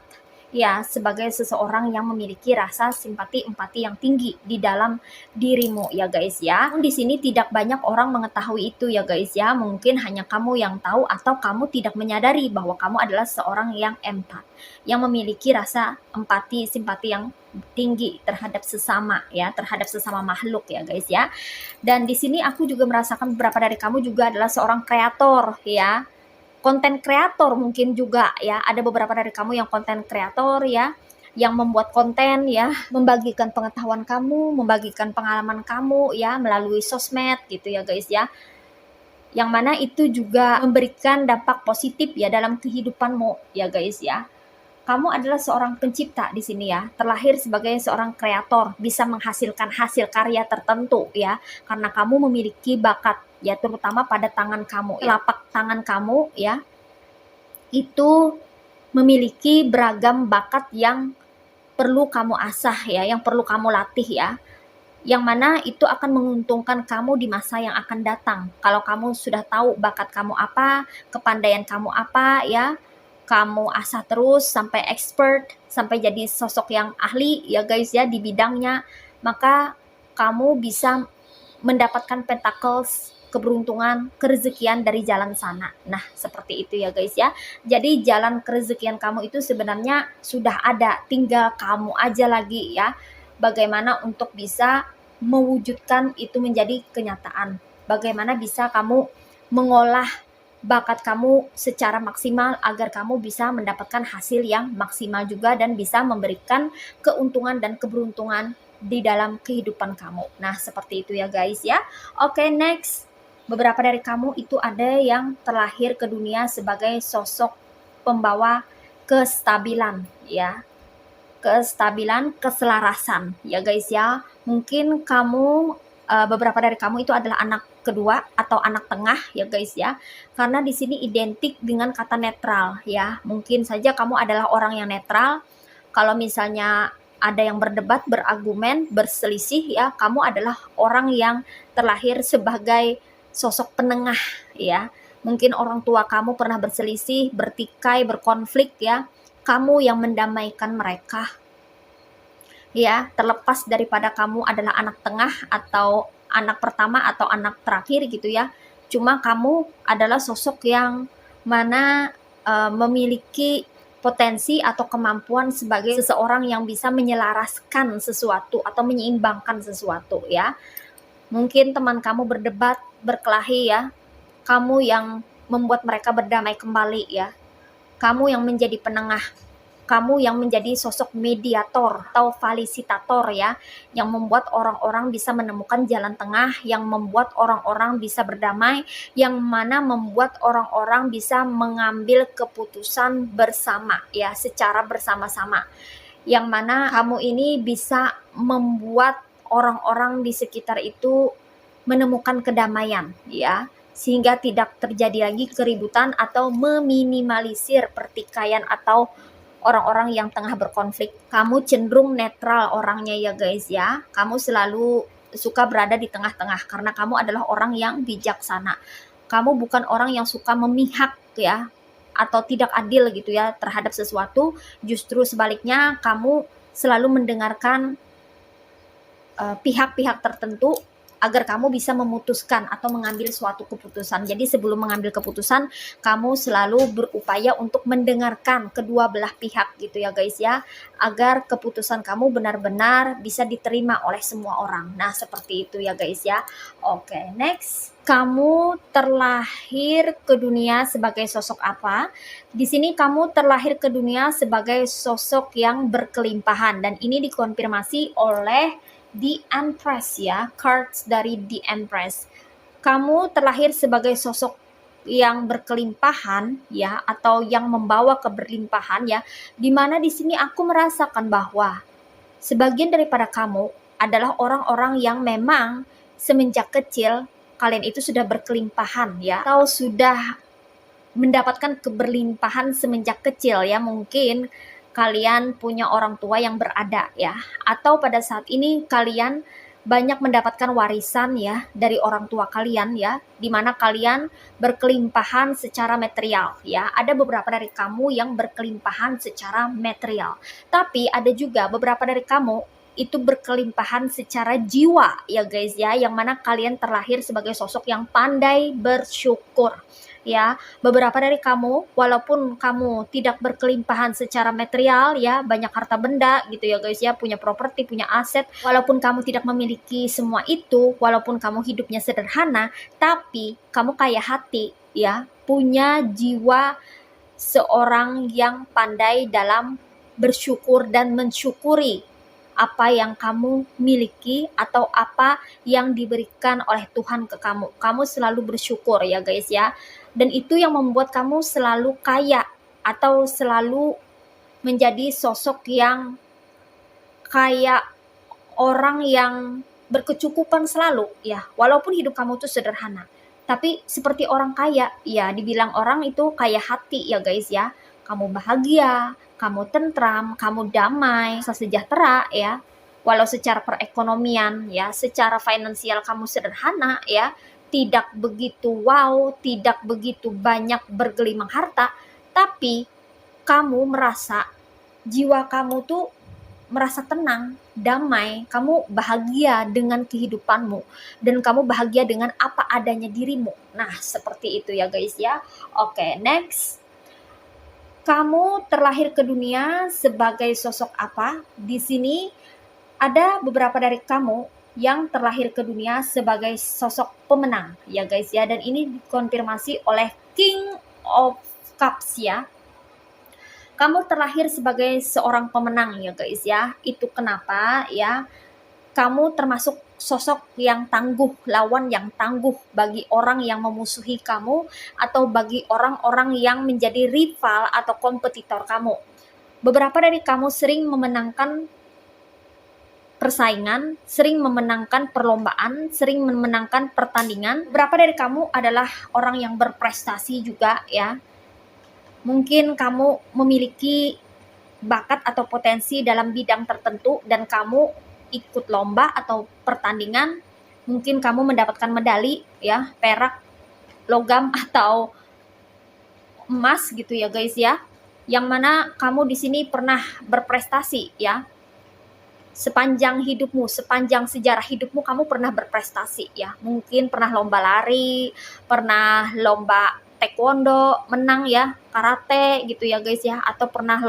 ya, sebagai seseorang yang memiliki rasa simpati empati yang tinggi di dalam dirimu ya guys ya. Di sini tidak banyak orang mengetahui itu ya guys ya. Mungkin hanya kamu yang tahu atau kamu tidak menyadari bahwa kamu adalah seorang yang empat, yang memiliki rasa empati, simpati yang tinggi terhadap sesama ya, terhadap sesama makhluk ya guys ya. Dan di sini aku juga merasakan beberapa dari kamu juga adalah seorang kreator ya, konten kreator mungkin juga ya, ada beberapa dari kamu yang konten kreator ya, yang membuat konten ya, membagikan pengetahuan kamu, membagikan pengalaman kamu ya melalui sosmed gitu ya guys ya, yang mana itu juga memberikan dampak positif ya dalam kehidupanmu ya guys ya. Kamu adalah seorang pencipta di sini ya, terlahir sebagai seorang kreator, bisa menghasilkan hasil karya tertentu ya, karena kamu memiliki bakat ya, terutama pada tangan kamu, telapak tangan kamu ya, itu memiliki beragam bakat yang perlu kamu asah ya, yang perlu kamu latih ya, yang mana itu akan menguntungkan kamu di masa yang akan datang. Kalau kamu sudah tahu bakat kamu apa, kepandaian kamu apa ya, kamu asah terus sampai expert, sampai jadi sosok yang ahli ya guys ya di bidangnya, maka kamu bisa mendapatkan pentacles, keberuntungan, kerezekian dari jalan sana. Nah, seperti itu ya guys ya. Jadi jalan kerezekian kamu itu sebenarnya sudah ada, tinggal kamu aja lagi ya, bagaimana untuk bisa mewujudkan itu menjadi kenyataan. Bagaimana bisa kamu mengolah bakat kamu secara maksimal agar kamu bisa mendapatkan hasil yang maksimal juga dan bisa memberikan keuntungan dan keberuntungan di dalam kehidupan kamu. Nah, seperti itu ya guys ya. Oke, next. Beberapa dari kamu itu ada yang terlahir ke dunia sebagai sosok pembawa kestabilan ya. Kestabilan, keselarasan ya guys ya. Mungkin kamu beberapa dari kamu itu adalah anak kedua atau anak tengah ya guys ya. Karena di sini identik dengan kata netral ya. Mungkin saja kamu adalah orang yang netral. Kalau misalnya ada yang berdebat, berargumen, berselisih ya, kamu adalah orang yang terlahir sebagai sosok penengah ya. Mungkin orang tua kamu pernah berselisih, bertikai, berkonflik ya. Kamu yang mendamaikan mereka ya, terlepas daripada kamu adalah anak tengah atau anak pertama atau anak terakhir gitu ya. Cuma kamu adalah sosok yang mana memiliki potensi atau kemampuan sebagai seseorang yang bisa menyelaraskan sesuatu atau menyeimbangkan sesuatu ya. Mungkin teman kamu berdebat, berkelahi ya, kamu yang membuat mereka berdamai kembali ya. Kamu yang menjadi penengah, kamu yang menjadi sosok mediator atau fasilitator ya, yang membuat orang-orang bisa menemukan jalan tengah, yang membuat orang-orang bisa berdamai, yang mana membuat orang-orang bisa mengambil keputusan bersama ya, secara bersama-sama. yang mana kamu ini bisa membuat orang-orang di sekitar itu menemukan kedamaian, ya, sehingga tidak terjadi lagi keributan atau meminimalisir pertikaian atau orang-orang yang tengah berkonflik. Kamu cenderung netral orangnya ya guys ya. Kamu selalu suka berada di tengah-tengah karena kamu adalah orang yang bijaksana. Kamu bukan orang yang suka memihak ya, atau tidak adil gitu ya terhadap sesuatu. Justru sebaliknya, kamu selalu mendengarkan pihak-pihak tertentu agar kamu bisa memutuskan atau mengambil suatu keputusan. Jadi sebelum mengambil keputusan, kamu selalu berupaya untuk mendengarkan kedua belah pihak gitu ya guys ya, agar keputusan kamu benar-benar bisa diterima oleh semua orang. Nah, seperti itu ya guys ya. Oke, next. Kamu terlahir ke dunia sebagai sosok apa? Di sini kamu terlahir ke dunia sebagai sosok yang berkelimpahan, dan ini dikonfirmasi oleh The Empress ya, cards dari The Empress. Kamu terlahir sebagai sosok yang berkelimpahan ya, atau yang membawa keberlimpahan ya, dimana di sini aku merasakan bahwa sebagian daripada kamu adalah orang-orang yang memang semenjak kecil kalian itu sudah berkelimpahan ya, atau sudah mendapatkan keberlimpahan semenjak kecil ya. Mungkin kalian punya orang tua yang berada ya, atau pada saat ini kalian banyak mendapatkan warisan ya dari orang tua kalian ya, dimana kalian berkelimpahan secara material ya. Ada beberapa dari kamu yang berkelimpahan secara material, tapi ada juga beberapa dari kamu itu berkelimpahan secara jiwa ya guys ya, yang mana kalian terlahir sebagai sosok yang pandai bersyukur ya. Beberapa dari kamu, walaupun kamu tidak berkelimpahan secara material ya, banyak harta benda gitu ya guys ya, punya properti, punya aset, walaupun kamu tidak memiliki semua itu, walaupun kamu hidupnya sederhana, tapi kamu kaya hati ya, punya jiwa seorang yang pandai dalam bersyukur dan mensyukuri apa yang kamu miliki atau apa yang diberikan oleh Tuhan ke kamu. Kamu selalu bersyukur ya guys ya. Dan itu yang membuat kamu selalu kaya atau selalu menjadi sosok yang kayak orang yang berkecukupan selalu ya. Walaupun hidup kamu tuh sederhana, tapi seperti orang kaya ya, dibilang orang itu kaya hati ya guys ya. Kamu bahagia, kamu tentram, kamu damai, sejahtera ya. Walau secara perekonomian ya, secara finansial kamu sederhana ya, tidak begitu wow, tidak begitu banyak bergelimang harta, tapi kamu merasa jiwa kamu tuh merasa tenang, damai, kamu bahagia dengan kehidupanmu, dan kamu bahagia dengan apa adanya dirimu. Nah, seperti itu ya guys ya. Oke, next. Kamu terlahir ke dunia sebagai sosok apa? Di sini ada beberapa dari kamu yang terlahir ke dunia sebagai sosok pemenang ya guys ya, dan ini dikonfirmasi oleh King of Cups ya. Kamu terlahir sebagai seorang pemenang ya guys ya. Itu kenapa ya, kamu termasuk sosok yang tangguh, lawan yang tangguh bagi orang yang memusuhi kamu atau bagi orang-orang yang menjadi rival atau kompetitor kamu. Beberapa dari kamu sering memenangkan persaingan, sering memenangkan perlombaan, sering memenangkan pertandingan. Beberapa dari kamu adalah orang yang berprestasi juga ya. Mungkin kamu memiliki bakat atau potensi dalam bidang tertentu dan kamu ikut lomba atau pertandingan, mungkin kamu mendapatkan medali ya, perak, logam atau emas gitu ya guys ya. Yang mana kamu di sini pernah berprestasi ya. Sepanjang hidupmu, sepanjang sejarah hidupmu kamu pernah berprestasi ya. Mungkin pernah lomba lari, pernah lomba taekwondo, menang ya, karate gitu ya guys ya, atau pernah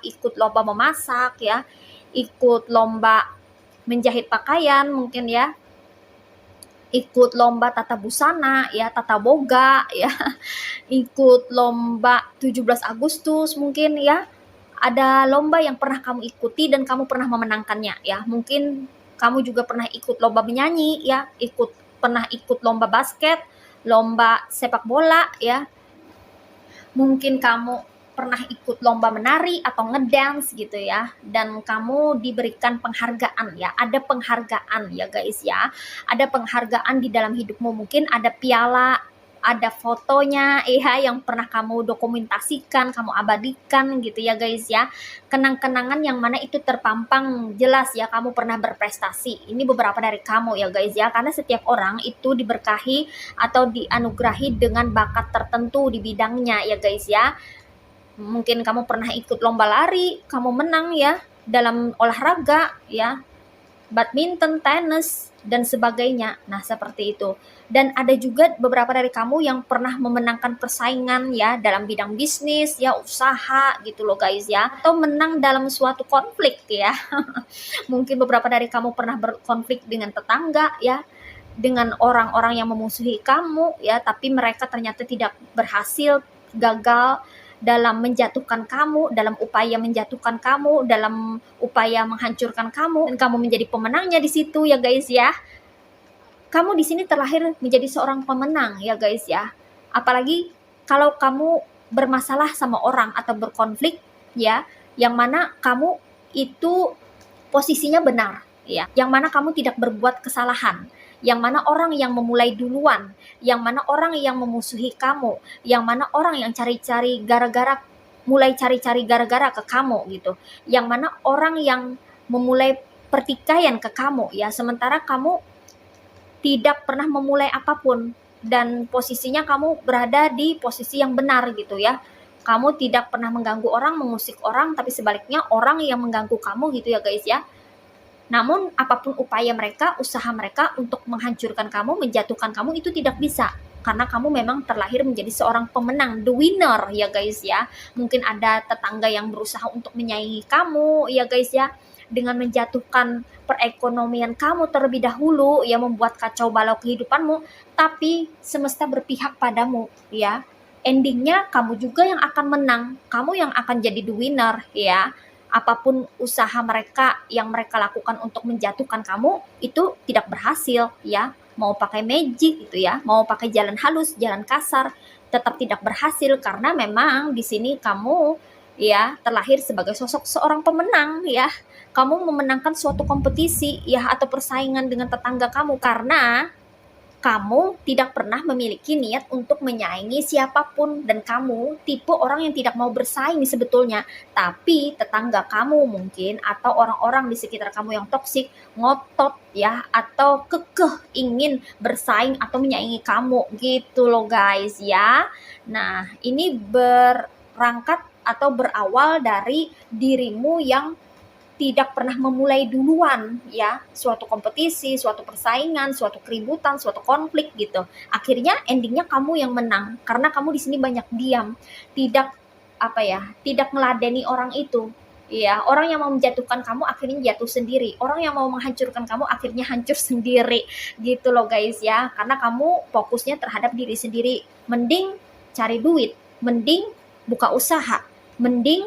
ikut lomba memasak ya, ikut lomba menjahit pakaian mungkin ya, ikut lomba tata busana ya, tata boga ya, ikut lomba 17 Agustus mungkin ya. Ada lomba yang pernah kamu ikuti dan kamu pernah memenangkannya ya. Mungkin kamu juga pernah ikut lomba menyanyi ya, pernah ikut lomba basket, lomba sepak bola ya. Mungkin kamu pernah ikut lomba menari atau ngedance gitu ya, dan kamu diberikan penghargaan ya, ada penghargaan ya guys ya, ada penghargaan di dalam hidupmu, mungkin ada piala, ada fotonya ya yang pernah kamu dokumentasikan, kamu abadikan gitu ya guys ya, kenang-kenangan yang mana itu terpampang jelas ya kamu pernah berprestasi. Ini beberapa dari kamu ya guys ya, karena setiap orang itu diberkahi atau dianugerahi dengan bakat tertentu di bidangnya ya guys ya. Mungkin kamu pernah ikut lomba lari, kamu menang ya dalam olahraga ya, badminton, tenis, dan sebagainya. Nah, seperti itu. Dan ada juga beberapa dari kamu yang pernah memenangkan persaingan ya dalam bidang bisnis, ya usaha gitu loh guys ya. Atau menang dalam suatu konflik ya. Mungkin beberapa dari kamu pernah berkonflik dengan tetangga ya, dengan orang-orang yang memusuhi kamu ya, tapi mereka ternyata tidak berhasil, gagal dalam menjatuhkan kamu, dalam upaya menjatuhkan kamu, dalam upaya menghancurkan kamu, dan kamu menjadi pemenangnya di situ ya guys ya. Kamu di sini terlahir menjadi seorang pemenang ya guys ya. Apalagi kalau kamu bermasalah sama orang atau berkonflik ya, yang mana kamu itu posisinya benar ya, yang mana kamu tidak berbuat kesalahan, yang mana orang yang memulai duluan, yang mana orang yang memusuhi kamu, yang mana orang yang cari-cari gara-gara, mulai cari-cari gara-gara ke kamu gitu, yang mana orang yang memulai pertikaian ke kamu ya, sementara kamu tidak pernah memulai apapun dan posisinya kamu berada di posisi yang benar gitu ya. Kamu tidak pernah mengganggu orang, mengusik orang, tapi sebaliknya orang yang mengganggu kamu gitu ya guys ya. Namun apapun upaya mereka, usaha mereka untuk menghancurkan kamu, menjatuhkan kamu itu tidak bisa. Karena kamu memang terlahir menjadi seorang pemenang, the winner ya guys ya. Mungkin ada tetangga yang berusaha untuk menyaingi kamu ya guys ya, dengan menjatuhkan perekonomian kamu terlebih dahulu ya, membuat kacau balau kehidupanmu, tapi semesta berpihak padamu ya. Endingnya kamu juga yang akan menang, kamu yang akan jadi the winner ya. Apapun usaha mereka yang mereka lakukan untuk menjatuhkan kamu itu tidak berhasil ya, mau pakai magic gitu ya, mau pakai jalan halus, jalan kasar, tetap tidak berhasil karena memang di sini kamu ya terlahir sebagai sosok seorang pemenang ya. Kamu memenangkan suatu kompetisi ya atau persaingan dengan tetangga kamu karena kamu tidak pernah memiliki niat untuk menyaingi siapapun, dan kamu tipe orang yang tidak mau bersaing sebetulnya, tapi tetangga kamu mungkin atau orang-orang di sekitar kamu yang toksik ngotot ya atau kekeh ingin bersaing atau menyaingi kamu gitu loh guys ya. Nah, ini berangkat atau berawal dari dirimu yang tidak pernah memulai duluan ya suatu kompetisi, suatu persaingan, suatu keributan, suatu konflik gitu. Akhirnya endingnya kamu yang menang karena kamu di sini banyak diam, tidak tidak meladeni orang itu. Ya, orang yang mau menjatuhkan kamu akhirnya jatuh sendiri. Orang yang mau menghancurkan kamu akhirnya hancur sendiri. Gitu loh guys ya. Karena kamu fokusnya terhadap diri sendiri. Mending cari duit, mending buka usaha, mending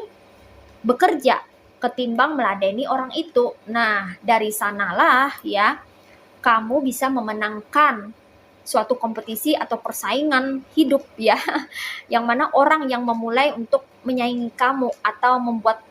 bekerja ketimbang meladeni orang itu. Nah, dari sanalah ya kamu bisa memenangkan suatu kompetisi atau persaingan hidup ya, yang mana orang yang memulai untuk menyaingi kamu atau membuat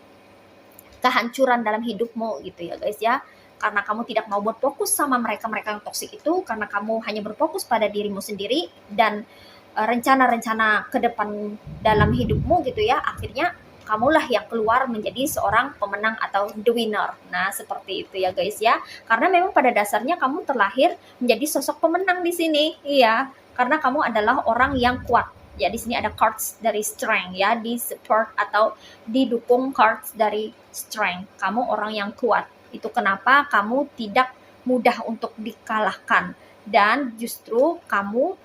kehancuran dalam hidupmu gitu ya guys ya. Karena kamu tidak mau berfokus sama mereka-mereka yang toksik itu, karena kamu hanya berfokus pada dirimu sendiri dan rencana-rencana ke depan dalam hidupmu gitu ya, akhirnya kamulah yang keluar menjadi seorang pemenang atau the winner. Nah, seperti itu ya guys ya. Karena memang pada dasarnya kamu terlahir menjadi sosok pemenang di sini. Iya, karena kamu adalah orang yang kuat. Ya, di sini ada cards dari strength ya, di support atau didukung cards dari strength. Kamu orang yang kuat. Itu kenapa kamu tidak mudah untuk dikalahkan dan justru kamu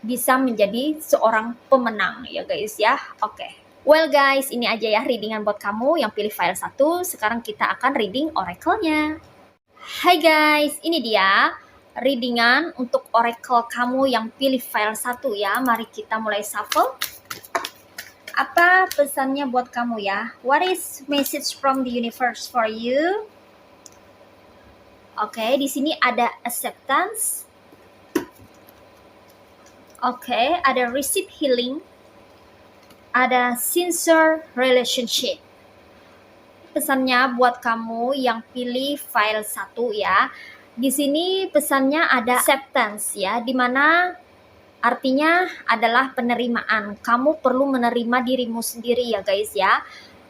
bisa menjadi seorang pemenang ya guys ya. Oke. Well guys, ini aja ya readingan buat kamu yang pilih file 1. Sekarang kita akan reading oracle-nya. Hai guys, ini dia readingan untuk oracle kamu yang pilih file 1 ya. Mari kita mulai shuffle. Apa pesannya buat kamu ya? What is message from the universe for you? Oke, di sini ada acceptance. Oke, ada receive healing. ada sincere relationship. Pesannya buat kamu yang pilih file 1 ya. Di sini pesannya ada acceptance ya, dimana artinya adalah penerimaan. Kamu perlu menerima dirimu sendiri ya guys ya.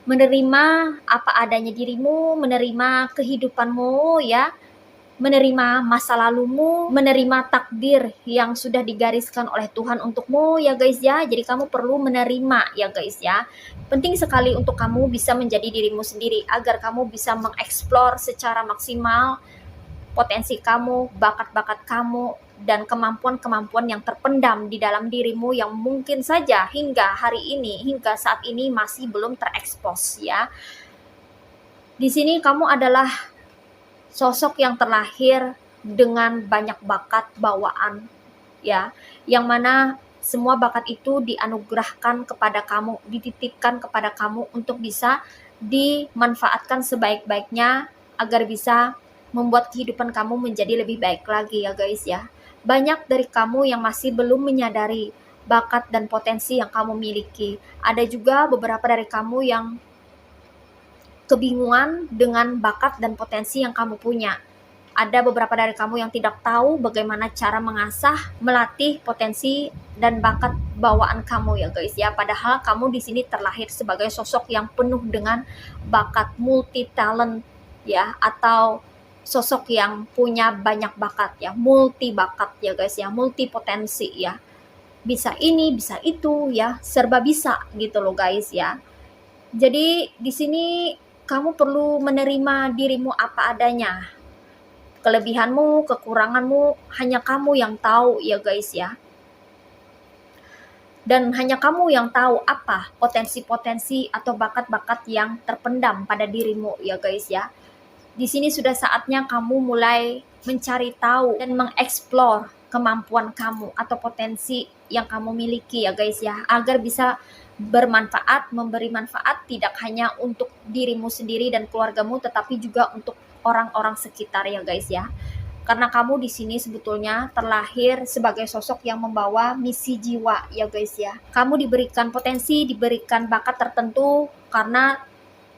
Menerima apa adanya dirimu, menerima kehidupanmu ya. Menerima masa lalumu, menerima takdir yang sudah digariskan oleh Tuhan untukmu ya guys ya. Jadi kamu perlu menerima ya guys ya. Penting sekali untuk kamu bisa menjadi dirimu sendiri agar kamu bisa mengeksplor secara maksimal potensi kamu, bakat-bakat kamu, dan kemampuan-kemampuan yang terpendam di dalam dirimu yang mungkin saja hingga hari ini, hingga saat ini masih belum terekspos ya. Di sini kamu adalah sosok yang terlahir dengan banyak bakat bawaan ya, yang mana semua bakat itu dianugerahkan kepada kamu, dititipkan kepada kamu untuk bisa dimanfaatkan sebaik-baiknya agar bisa membuat kehidupan kamu menjadi lebih baik lagi ya guys ya. Banyak dari kamu yang masih belum menyadari bakat dan potensi yang kamu miliki. Ada juga beberapa dari kamu yang kebingungan dengan bakat dan potensi yang kamu punya. Ada beberapa dari kamu yang tidak tahu bagaimana cara mengasah, melatih potensi dan bakat bawaan kamu ya guys ya. Padahal kamu di sini terlahir sebagai sosok yang penuh dengan bakat, multi talent ya, atau sosok yang punya banyak bakat ya, multi bakat ya guys ya, multi potensi ya. Bisa ini, bisa itu ya, serba bisa gitu loh guys ya. Jadi di sini kamu perlu menerima dirimu apa adanya. Kelebihanmu, kekuranganmu, hanya kamu yang tahu ya guys ya. Dan hanya kamu yang tahu apa potensi-potensi atau bakat-bakat yang terpendam pada dirimu ya guys ya. Di sini sudah saatnya kamu mulai mencari tahu dan mengeksplor kemampuan kamu atau potensi yang kamu miliki ya guys ya, agar bisa bermanfaat, memberi manfaat tidak hanya untuk dirimu sendiri dan keluargamu, tetapi juga untuk orang-orang sekitar ya guys ya. Karena kamu di sini sebetulnya terlahir sebagai sosok yang membawa misi jiwa ya guys ya. Kamu diberikan potensi, diberikan bakat tertentu karena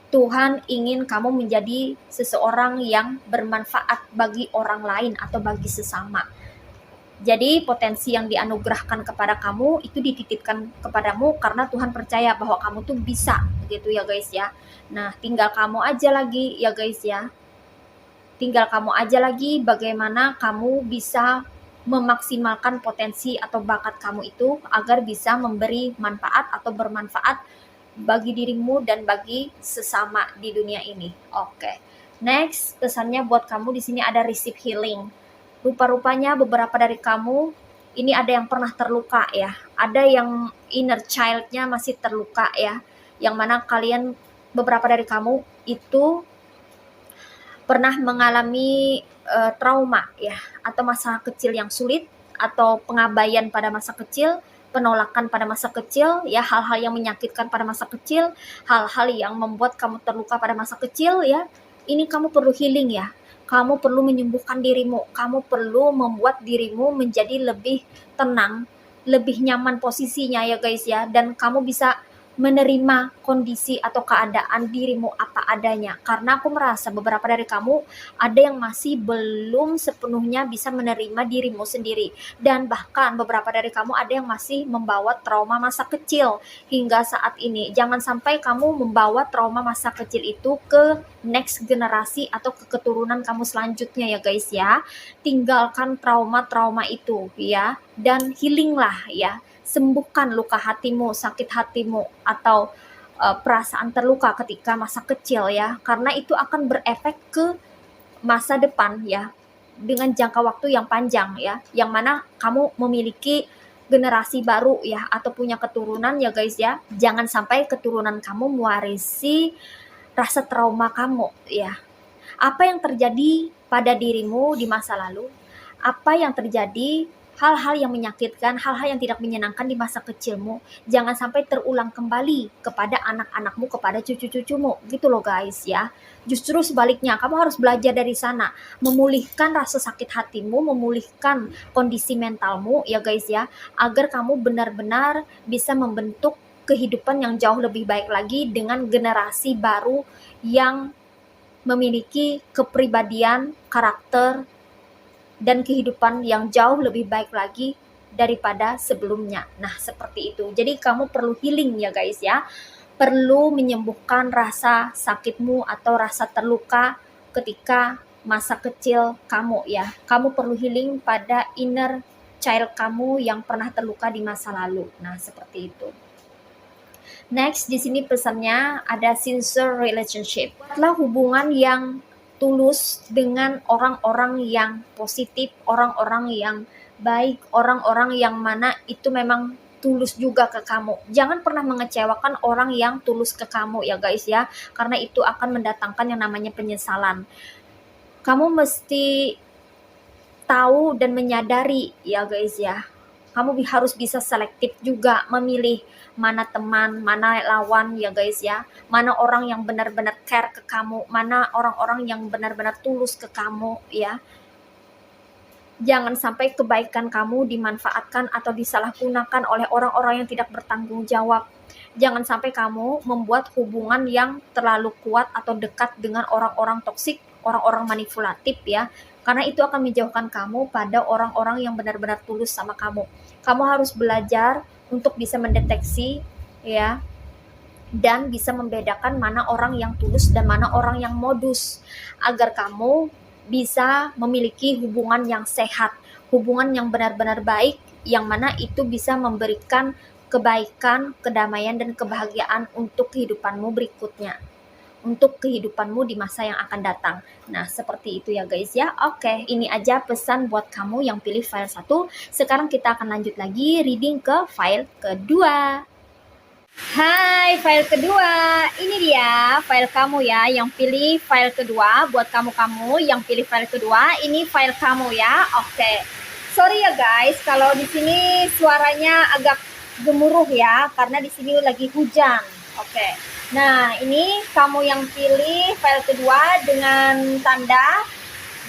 Tuhan ingin kamu menjadi seseorang yang bermanfaat bagi orang lain atau bagi sesama. Jadi potensi yang dianugerahkan kepada kamu itu dititipkan kepadamu karena Tuhan percaya bahwa kamu tuh bisa gitu ya guys ya. Nah, tinggal kamu aja lagi ya guys ya. Tinggal kamu aja lagi bagaimana kamu bisa memaksimalkan potensi atau bakat kamu itu agar bisa memberi manfaat atau bermanfaat bagi dirimu dan bagi sesama di dunia ini. Oke. Next, pesannya buat kamu di sini ada receive healing. Rupa-rupanya beberapa dari kamu ini ada yang pernah terluka ya. Ada yang inner child-nya masih terluka ya. Yang mana kalian beberapa dari kamu itu pernah mengalami trauma ya, atau masa kecil yang sulit, atau pengabaian pada masa kecil, penolakan pada masa kecil ya, hal-hal yang menyakitkan pada masa kecil, hal-hal yang membuat kamu terluka pada masa kecil ya. Ini kamu perlu healing ya. Kamu perlu menyembuhkan dirimu, kamu perlu membuat dirimu menjadi lebih tenang, lebih nyaman posisinya ya guys ya, dan kamu bisa menerima kondisi atau keadaan dirimu apa adanya. Karena aku merasa beberapa dari kamu ada yang masih belum sepenuhnya bisa menerima dirimu sendiri, dan bahkan beberapa dari kamu ada yang masih membawa trauma masa kecil hingga saat ini. Jangan sampai kamu membawa trauma masa kecil itu ke next generasi atau ke keturunan kamu selanjutnya ya guys ya. Tinggalkan trauma-trauma itu ya, dan healinglah ya. Sembuhkan luka hatimu, sakit hatimu, atau perasaan terluka ketika masa kecil ya, karena itu akan berefek ke masa depan ya, dengan jangka waktu yang panjang ya, yang mana kamu memiliki generasi baru ya, atau punya keturunan ya guys ya. Jangan sampai keturunan kamu mewarisi rasa trauma kamu ya. Apa yang terjadi pada dirimu di masa lalu, apa yang terjadi, hal-hal yang menyakitkan, hal-hal yang tidak menyenangkan di masa kecilmu, jangan sampai terulang kembali kepada anak-anakmu, kepada cucu-cucumu gitu loh guys ya. Justru sebaliknya, kamu harus belajar dari sana, memulihkan rasa sakit hatimu, memulihkan kondisi mentalmu ya guys ya, agar kamu benar-benar bisa membentuk kehidupan yang jauh lebih baik lagi dengan generasi baru yang memiliki kepribadian, karakter, dan kehidupan yang jauh lebih baik lagi daripada sebelumnya. Nah, seperti itu. Jadi kamu perlu healing ya guys ya. Perlu menyembuhkan rasa sakitmu atau rasa terluka ketika masa kecil kamu ya. Kamu perlu healing pada inner child kamu yang pernah terluka di masa lalu. Nah, seperti itu. Next, di sini pesannya ada sincere relationship. Buatlah hubungan yang tulus dengan orang-orang yang positif, orang-orang yang baik, orang-orang yang mana itu memang tulus juga ke kamu. Jangan pernah mengecewakan orang yang tulus ke kamu ya guys ya, karena itu akan mendatangkan yang namanya penyesalan. Kamu mesti tahu dan menyadari ya guys ya, kamu harus bisa selektif juga memilih mana teman, mana lawan ya guys ya, mana orang yang benar-benar care ke kamu, mana orang-orang yang benar-benar tulus ke kamu ya. Jangan sampai kebaikan kamu dimanfaatkan atau disalahgunakan oleh orang-orang yang tidak bertanggung jawab. Jangan sampai kamu membuat hubungan yang terlalu kuat atau dekat dengan orang-orang toksik, orang-orang manipulatif ya. Karena itu akan menjauhkan kamu pada orang-orang yang benar-benar tulus sama kamu. Kamu harus belajar untuk bisa mendeteksi ya, dan bisa membedakan mana orang yang tulus dan mana orang yang modus, agar kamu bisa memiliki hubungan yang sehat, hubungan yang benar-benar baik, yang mana itu bisa memberikan kebaikan, kedamaian, dan kebahagiaan untuk kehidupanmu berikutnya, untuk kehidupanmu di masa yang akan datang. Nah, seperti itu ya guys ya. Oke, ini aja pesan buat kamu yang pilih file 1. Sekarang kita akan lanjut lagi reading ke file kedua. Hai, file kedua. Ini dia file kamu ya yang pilih file kedua. Buat kamu-kamu yang pilih file kedua, ini file kamu ya. Oke. Sorry ya guys kalau di sini suaranya agak gemuruh ya, karena di sini lagi hujan. Oke. Nah, ini kamu yang pilih file kedua dengan tanda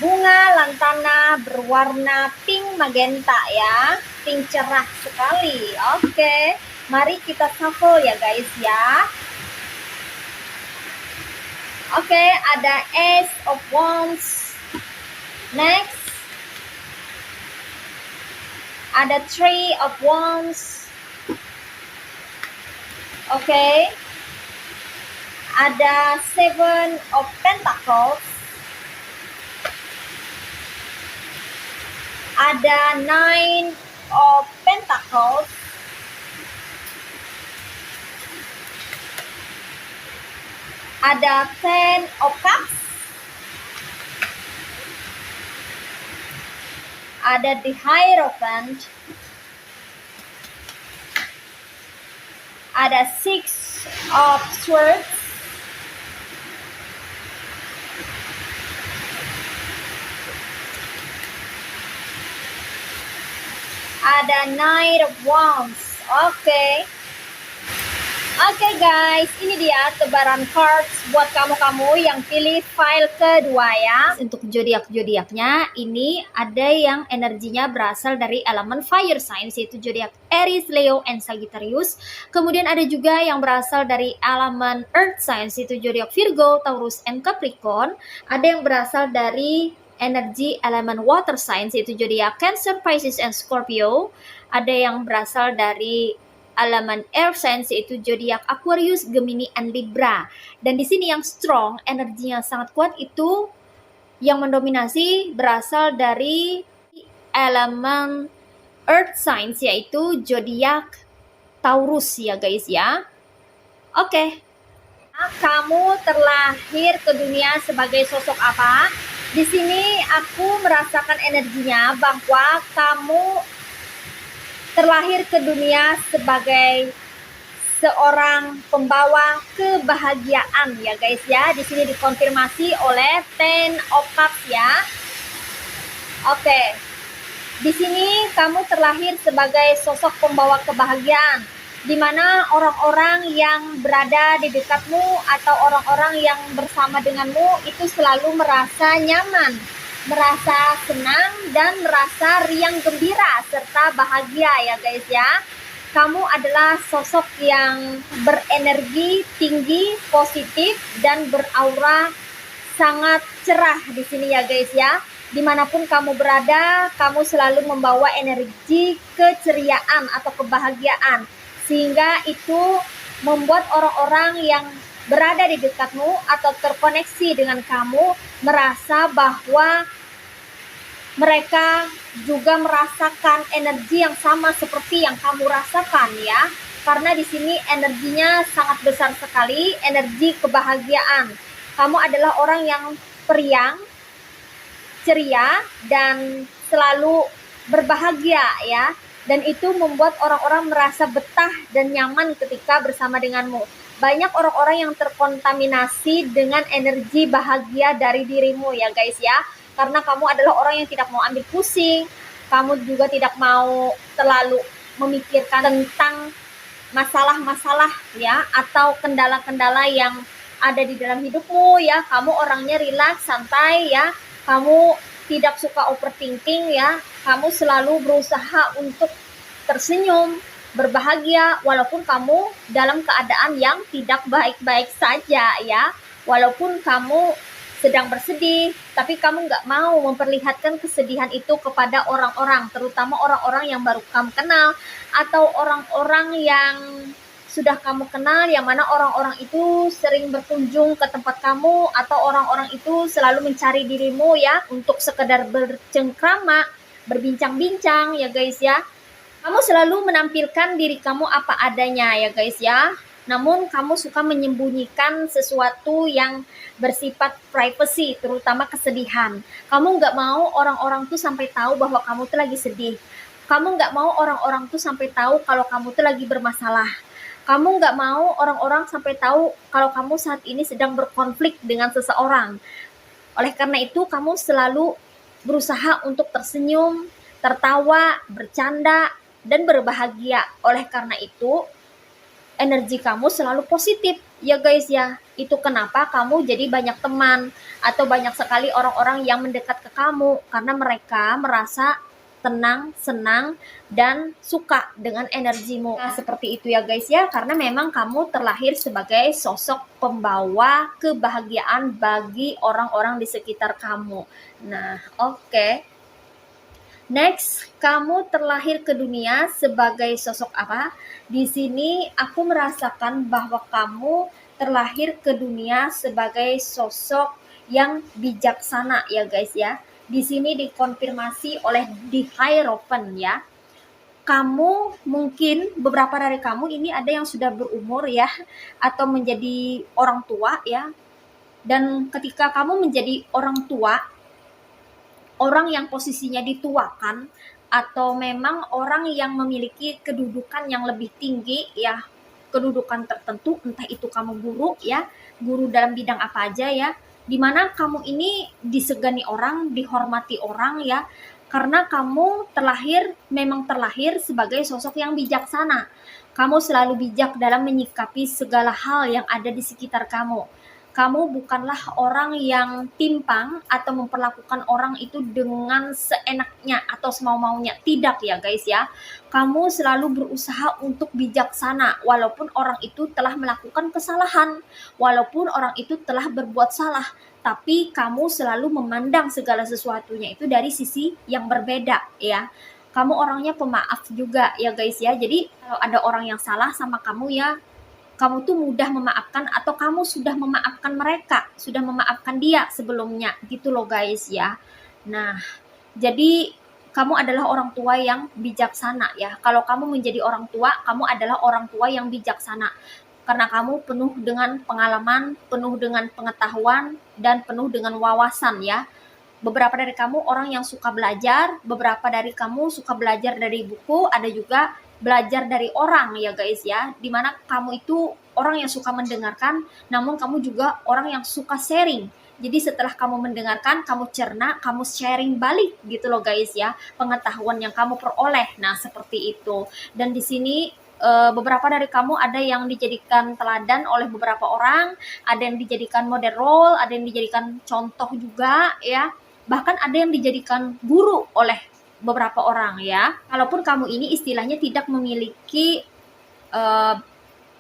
bunga lantana berwarna pink magenta ya. Pink cerah sekali. Oke. Mari kita shuffle ya guys ya. Oke, ada Ace of Wands. Next, ada Three of Wands. Oke. Ada Seven of Pentacles. Ada Nine of Pentacles. Ada Ten of Cups. Ada the Hierophant. Ada Six of Swords. Ada Knight of Wands. Oke guys, ini dia tebaran cards buat kamu-kamu yang pilih file kedua ya. Untuk zodiak-zodiaknya, ini ada yang energinya berasal dari elemen fire signs, yaitu zodiak Aries, Leo, and Sagittarius. Kemudian ada juga yang berasal dari elemen earth signs, yaitu zodiak Virgo, Taurus, and Capricorn. Ada yang berasal dari energi elemen water signs, yaitu zodiak Cancer, Pisces, and Scorpio. Ada yang berasal dari elemen air signs, yaitu zodiak Aquarius, Gemini, and Libra. Dan di sini yang strong, energinya sangat kuat, itu yang mendominasi berasal dari elemen earth signs, yaitu zodiak Taurus ya guys ya. Oke. Kamu terlahir ke dunia sebagai sosok apa? Di sini aku merasakan energinya bahwa kamu terlahir ke dunia sebagai seorang pembawa kebahagiaan ya guys ya. Di sini dikonfirmasi oleh Ten of Cups ya. Oke. Di sini kamu terlahir sebagai sosok pembawa kebahagiaan, di mana orang-orang yang berada di dekatmu atau orang-orang yang bersama denganmu itu selalu merasa nyaman, merasa senang, dan merasa riang gembira serta bahagia ya guys ya. kamu adalah sosok yang berenergi tinggi, positif, dan beraura sangat cerah di sini ya guys ya. Dimanapun kamu berada, kamu selalu membawa energi keceriaan atau kebahagiaan. Sehingga itu membuat orang-orang yang berada di dekatmu atau terkoneksi dengan kamu merasa bahwa mereka juga merasakan energi yang sama seperti yang kamu rasakan ya. Karena di sini energinya sangat besar sekali, energi kebahagiaan. Kamu adalah orang yang periang, ceria, dan selalu berbahagia ya. Dan itu membuat orang-orang merasa betah dan nyaman ketika bersama denganmu. Banyak orang-orang yang terkontaminasi dengan energi bahagia dari dirimu ya guys ya. Karena kamu adalah orang yang tidak mau ambil pusing, kamu juga tidak mau terlalu memikirkan tentang masalah-masalah ya atau kendala-kendala yang ada di dalam hidupmu ya. Kamu orangnya rileks, santai ya. Kamu tidak suka overthinking ya. Kamu selalu berusaha untuk tersenyum, berbahagia walaupun kamu dalam keadaan yang tidak baik-baik saja ya. Walaupun kamu sedang bersedih, tapi kamu nggak mau memperlihatkan kesedihan itu kepada orang-orang, terutama orang-orang yang baru kamu kenal atau orang-orang yang sudah kamu kenal, yang mana orang-orang itu sering berkunjung ke tempat kamu atau orang-orang itu selalu mencari dirimu ya untuk sekedar bercengkrama, berbincang-bincang ya guys ya. Kamu selalu menampilkan diri kamu apa adanya ya guys ya. Namun kamu suka menyembunyikan sesuatu yang bersifat privacy, terutama kesedihan. Kamu nggak mau orang-orang tuh sampai tahu bahwa kamu tuh lagi sedih. Kamu nggak mau orang-orang tuh sampai tahu kalau kamu tuh lagi bermasalah. Kamu nggak mau orang-orang sampai tahu kalau kamu saat ini sedang berkonflik dengan seseorang. Oleh karena itu, kamu selalu berusaha untuk tersenyum, tertawa, bercanda, dan berbahagia. Oleh karena itu, energi kamu selalu positif ya guys ya. Itu kenapa kamu jadi banyak teman atau banyak sekali orang-orang yang mendekat ke kamu karena mereka merasa tenang, senang, dan suka dengan energimu. Nah, seperti itu ya guys ya, karena memang kamu terlahir sebagai sosok pembawa kebahagiaan bagi orang-orang di sekitar kamu. Nah, oke. Next, kamu terlahir ke dunia sebagai sosok apa? Di sini aku merasakan bahwa kamu terlahir ke dunia sebagai sosok yang bijaksana ya guys ya. Di sini dikonfirmasi oleh The Hierophant ya. Kamu mungkin beberapa dari kamu ini ada yang sudah berumur ya atau menjadi orang tua ya. Dan ketika kamu menjadi orang tua, orang yang posisinya dituakan atau memang orang yang memiliki kedudukan yang lebih tinggi ya, kedudukan tertentu, entah itu kamu guru ya, guru dalam bidang apa aja ya, dimana kamu ini disegani orang, dihormati orang ya, karena kamu memang terlahir sebagai sosok yang bijaksana. Kamu selalu bijak dalam menyikapi segala hal yang ada di sekitar kamu. Kamu bukanlah orang yang timpang atau memperlakukan orang itu dengan seenaknya atau semau-maunya. Tidak ya guys ya. Kamu selalu berusaha untuk bijaksana walaupun orang itu telah melakukan kesalahan, walaupun orang itu telah berbuat salah. Tapi kamu selalu memandang segala sesuatunya itu dari sisi yang berbeda ya. Kamu orangnya pemaaf juga ya guys ya. Jadi kalau ada orang yang salah sama kamu ya, kamu tuh mudah memaafkan atau kamu sudah memaafkan mereka, sudah memaafkan dia sebelumnya gitu loh guys ya. Nah, jadi kamu adalah orang tua yang bijaksana ya. Kalau kamu menjadi orang tua, kamu adalah orang tua yang bijaksana. Karena kamu penuh dengan pengalaman, penuh dengan pengetahuan, dan penuh dengan wawasan ya. Beberapa dari kamu orang yang suka belajar, beberapa dari kamu suka belajar dari buku, ada juga belajar dari orang ya guys ya, dimana kamu itu orang yang suka mendengarkan, namun kamu juga orang yang suka sharing. Jadi setelah kamu mendengarkan, kamu cerna, kamu sharing balik gitu loh guys ya, pengetahuan yang kamu peroleh. Nah seperti itu. Dan di sini beberapa dari kamu ada yang dijadikan teladan oleh beberapa orang, ada yang dijadikan model role, ada yang dijadikan contoh juga ya, bahkan ada yang dijadikan guru oleh beberapa orang ya. Kalaupun kamu ini istilahnya tidak memiliki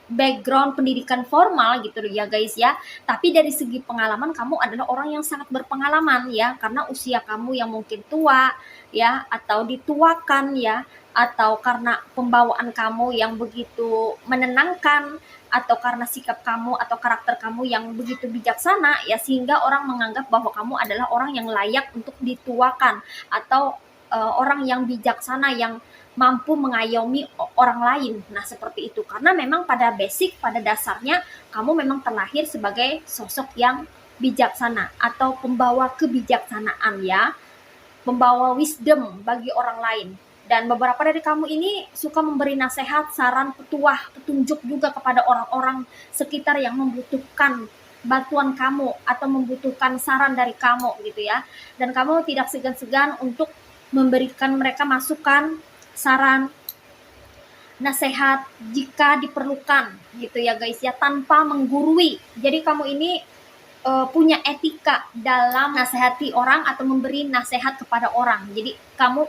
background pendidikan formal gitu ya guys ya, tapi dari segi pengalaman kamu adalah orang yang sangat berpengalaman ya, karena usia kamu yang mungkin tua ya, atau dituakan ya, atau karena pembawaan kamu yang begitu menenangkan, atau karena sikap kamu atau karakter kamu yang begitu bijaksana ya, sehingga orang menganggap bahwa kamu adalah orang yang layak untuk dituakan, atau orang yang bijaksana yang mampu mengayomi orang lain. Nah, seperti itu. Karena memang pada basic, pada dasarnya, kamu memang terlahir sebagai sosok yang bijaksana atau pembawa kebijaksanaan ya. Membawa wisdom bagi orang lain. Dan beberapa dari kamu ini suka memberi nasihat, saran, petuah, petunjuk juga kepada orang-orang sekitar yang membutuhkan bantuan kamu atau membutuhkan saran dari kamu gitu ya. Dan kamu tidak segan-segan untuk memberikan mereka masukan, saran, nasihat jika diperlukan gitu ya guys ya, tanpa menggurui. Jadi kamu ini punya etika dalam nasihati orang atau memberi nasihat kepada orang. Jadi kamu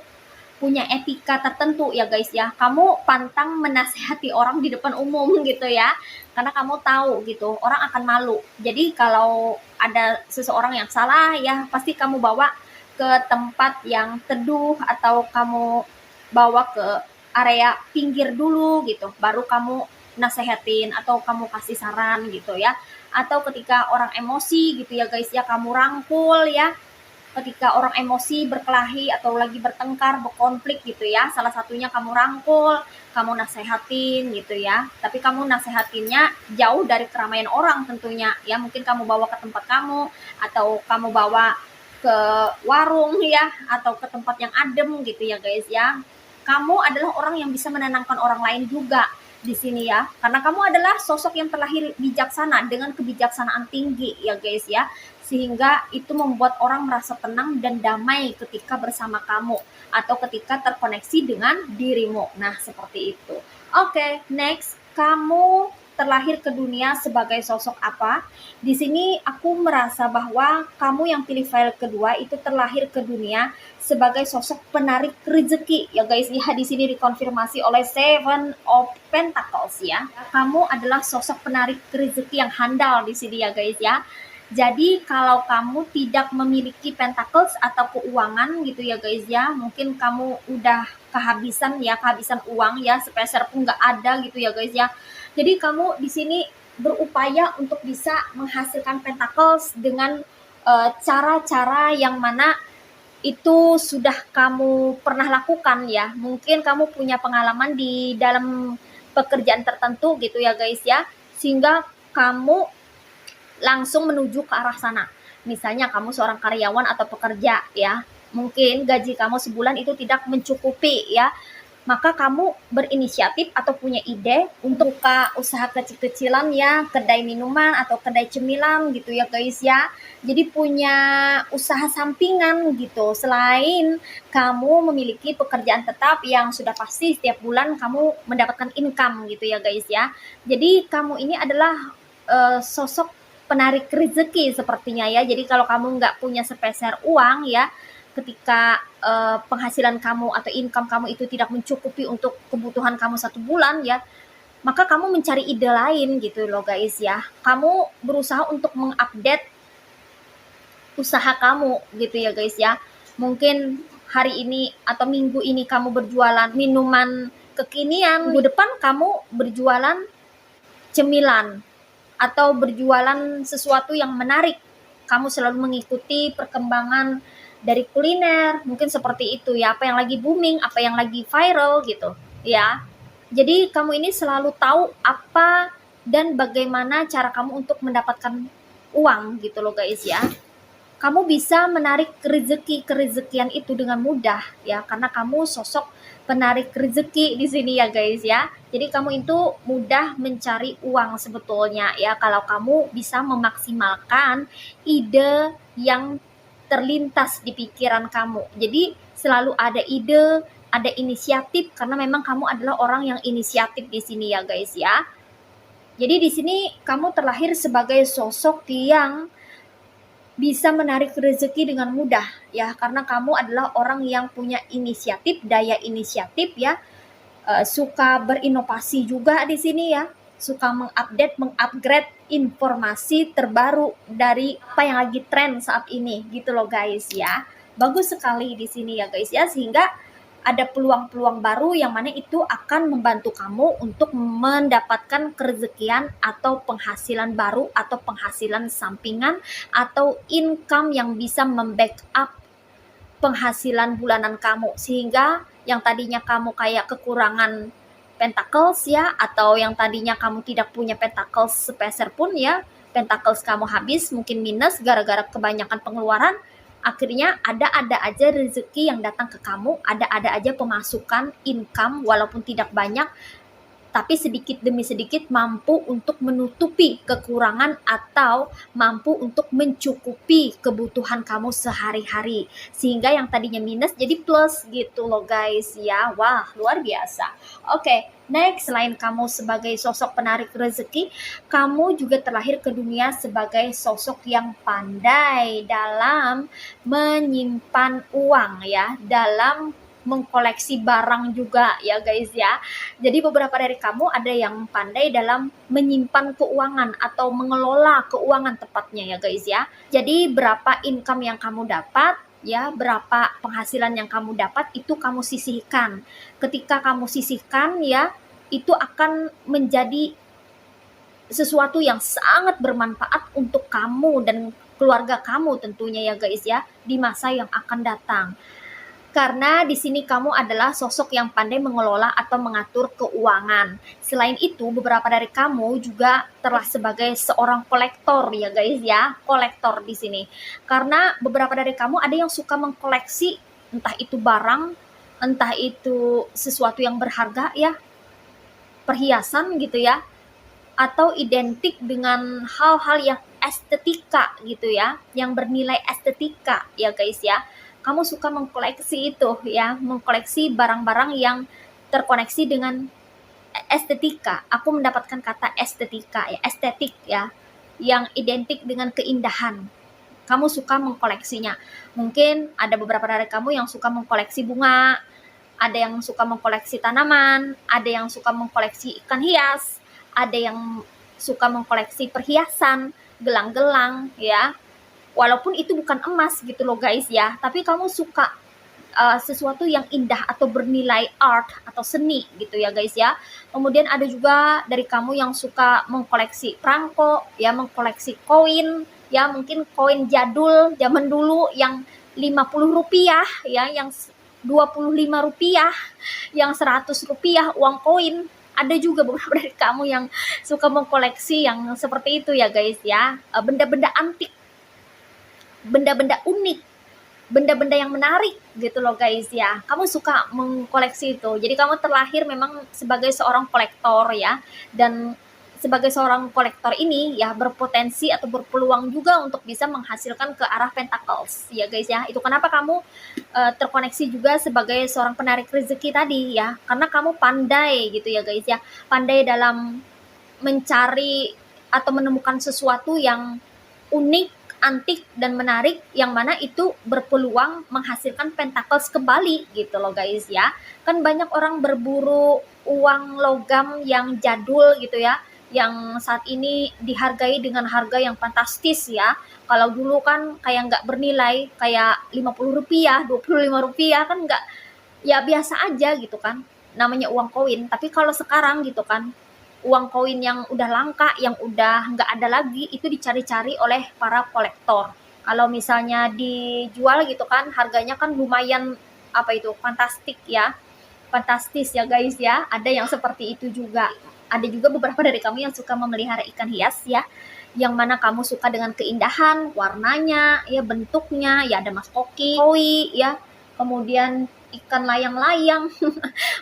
punya etika tertentu ya guys ya. Kamu pantang menasehati orang di depan umum gitu ya. Karena kamu tahu gitu, orang akan malu. Jadi kalau ada seseorang yang salah ya, pasti kamu bawa ke tempat yang teduh, atau kamu bawa ke area pinggir dulu gitu, baru kamu nasehatin atau kamu kasih saran gitu ya. Atau ketika orang emosi gitu ya guys ya, kamu rangkul ya. Ketika orang emosi, berkelahi atau lagi bertengkar, berkonflik gitu ya, salah satunya kamu rangkul, kamu nasehatin gitu ya. Tapi kamu nasehatinnya jauh dari keramaian orang tentunya ya. Mungkin kamu bawa ke tempat kamu, atau kamu bawa ke warung ya, atau ke tempat yang adem gitu ya guys ya. Kamu adalah orang yang bisa menenangkan orang lain juga di sini ya, karena kamu adalah sosok yang terlahir bijaksana dengan kebijaksanaan tinggi ya guys ya, sehingga itu membuat orang merasa tenang dan damai ketika bersama kamu atau ketika terkoneksi dengan dirimu. Nah, seperti itu. Oke, next, kamu terlahir ke dunia sebagai sosok apa? Di sini aku merasa bahwa kamu yang pilih file kedua itu terlahir ke dunia sebagai sosok penarik rezeki ya guys ya. Di sini dikonfirmasi oleh Seven of Pentacles ya. Kamu adalah sosok penarik rezeki yang handal di sini ya guys ya. Jadi kalau kamu tidak memiliki pentacles atau keuangan gitu ya guys ya, mungkin kamu udah kehabisan uang ya, sepeser pun nggak ada gitu ya guys ya. Jadi kamu di sini berupaya untuk bisa menghasilkan pentacles dengan cara-cara yang mana itu sudah kamu pernah lakukan ya. Mungkin kamu punya pengalaman di dalam pekerjaan tertentu gitu ya guys ya, sehingga kamu langsung menuju ke arah sana. Misalnya kamu seorang karyawan atau pekerja ya, mungkin gaji kamu sebulan itu tidak mencukupi ya, maka kamu berinisiatif atau punya ide untuk buka usaha kecil-kecilan ya, kedai minuman atau kedai cemilan gitu ya guys ya. Jadi punya usaha sampingan gitu, selain kamu memiliki pekerjaan tetap yang sudah pasti setiap bulan kamu mendapatkan income gitu ya guys ya. Jadi kamu ini adalah sosok penarik rezeki sepertinya ya. Jadi kalau kamu nggak punya sepeser uang ya, ketika penghasilan kamu atau income kamu itu tidak mencukupi untuk kebutuhan kamu satu bulan ya, maka kamu mencari ide lain gitu loh guys ya. Kamu berusaha untuk mengupdate usaha kamu gitu ya guys ya. Mungkin hari ini atau minggu ini kamu berjualan minuman kekinian, minggu depan kamu berjualan cemilan atau berjualan sesuatu yang menarik. Kamu selalu mengikuti perkembangan dari kuliner, mungkin seperti itu ya, apa yang lagi booming, apa yang lagi viral gitu ya. Jadi kamu ini selalu tahu apa dan bagaimana cara kamu untuk mendapatkan uang gitu loh guys ya. Kamu bisa menarik kerezekian itu dengan mudah ya, karena kamu sosok penarik rezeki di sini ya guys ya. Jadi kamu itu mudah mencari uang sebetulnya ya, kalau kamu bisa memaksimalkan ide yang terlintas di pikiran kamu. Jadi selalu ada ide, ada inisiatif, karena memang kamu adalah orang yang inisiatif di sini ya guys ya. Jadi di sini kamu terlahir sebagai sosok yang bisa menarik rezeki dengan mudah ya, karena kamu adalah orang yang punya inisiatif, daya inisiatif ya, suka berinovasi juga di sini ya, suka mengupdate, mengupgrade informasi terbaru dari apa yang lagi tren saat ini gitu loh guys ya. Bagus sekali di sini ya guys ya, sehingga ada peluang-peluang baru yang mana itu akan membantu kamu untuk mendapatkan kerezekian atau penghasilan baru atau penghasilan sampingan atau income yang bisa membackup penghasilan bulanan kamu, sehingga yang tadinya kamu kayak kekurangan pentacles ya, atau yang tadinya kamu tidak punya pentacles sepeser pun ya, pentacles kamu habis, mungkin minus gara-gara kebanyakan pengeluaran, akhirnya ada aja rezeki yang datang ke kamu, ada aja pemasukan income walaupun tidak banyak, tapi sedikit demi sedikit mampu untuk menutupi kekurangan atau mampu untuk mencukupi kebutuhan kamu sehari-hari, sehingga yang tadinya minus jadi plus gitu loh guys ya. Wah, luar biasa. Oke, next, selain kamu sebagai sosok penarik rezeki, kamu juga terlahir ke dunia sebagai sosok yang pandai dalam menyimpan uang ya, dalam mengkoleksi barang juga ya guys ya. Jadi beberapa dari kamu ada yang pandai dalam menyimpan keuangan atau mengelola keuangan tepatnya ya guys ya. Jadi berapa income yang kamu dapat ya, berapa penghasilan yang kamu dapat itu kamu sisihkan. Ketika kamu sisihkan ya, itu akan menjadi sesuatu yang sangat bermanfaat untuk kamu dan keluarga kamu tentunya ya guys ya, di masa yang akan datang. Karena di sini kamu adalah sosok yang pandai mengelola atau mengatur keuangan. Selain itu, beberapa dari kamu juga telah sebagai seorang kolektor ya guys ya, kolektor di sini. Karena beberapa dari kamu ada yang suka mengkoleksi entah itu barang, entah itu sesuatu yang berharga ya, perhiasan gitu ya, atau identik dengan hal-hal yang estetika gitu ya, yang bernilai estetika ya guys ya. Kamu suka mengkoleksi itu ya, mengkoleksi barang-barang yang terkoneksi dengan estetika. Aku mendapatkan kata estetika ya, estetik ya, yang identik dengan keindahan. Kamu suka mengkoleksinya. Mungkin ada beberapa dari kamu yang suka mengkoleksi bunga, ada yang suka mengkoleksi tanaman, ada yang suka mengkoleksi ikan hias, ada yang suka mengkoleksi perhiasan, gelang-gelang ya. Walaupun itu bukan emas gitu loh guys ya, tapi kamu suka sesuatu yang indah atau bernilai art atau seni gitu ya guys ya. Kemudian ada juga dari kamu yang suka mengkoleksi perangko ya, mengkoleksi koin ya, mungkin koin jadul zaman dulu yang Rp50 ya, yang Rp25, yang Rp100 uang koin. Ada juga beberapa dari kamu yang suka mengkoleksi yang seperti itu ya guys ya, benda-benda antik, benda-benda unik, benda-benda yang menarik gitu loh guys ya. Kamu suka mengkoleksi itu. Jadi kamu terlahir memang sebagai seorang kolektor ya. Dan sebagai seorang kolektor ini ya berpotensi atau berpeluang juga untuk bisa menghasilkan ke arah pentacles ya guys ya. Itu kenapa kamu terkoneksi juga sebagai seorang penarik rezeki tadi ya. Karena kamu pandai gitu ya guys ya. Pandai dalam mencari atau menemukan sesuatu yang unik, antik dan menarik, yang mana itu berpeluang menghasilkan pentacles kembali gitu loh guys ya. Kan banyak orang berburu uang logam yang jadul gitu ya, yang saat ini dihargai dengan harga yang fantastis ya. Kalau dulu kan kayak nggak bernilai, kayak Rp50, Rp25 kan nggak, ya biasa aja gitu kan, namanya uang koin. Tapi kalau sekarang gitu kan, uang koin yang udah langka, yang udah nggak ada lagi, itu dicari-cari oleh para kolektor. Kalau misalnya dijual gitu kan, harganya kan lumayan apa itu, fantastik ya, fantastis ya guys ya. Ada yang seperti itu juga. Ada juga beberapa dari kamu yang suka memelihara ikan hias ya, yang mana kamu suka dengan keindahan, warnanya, ya bentuknya, ya ada mas koki, koi ya, kemudian ikan layang-layang,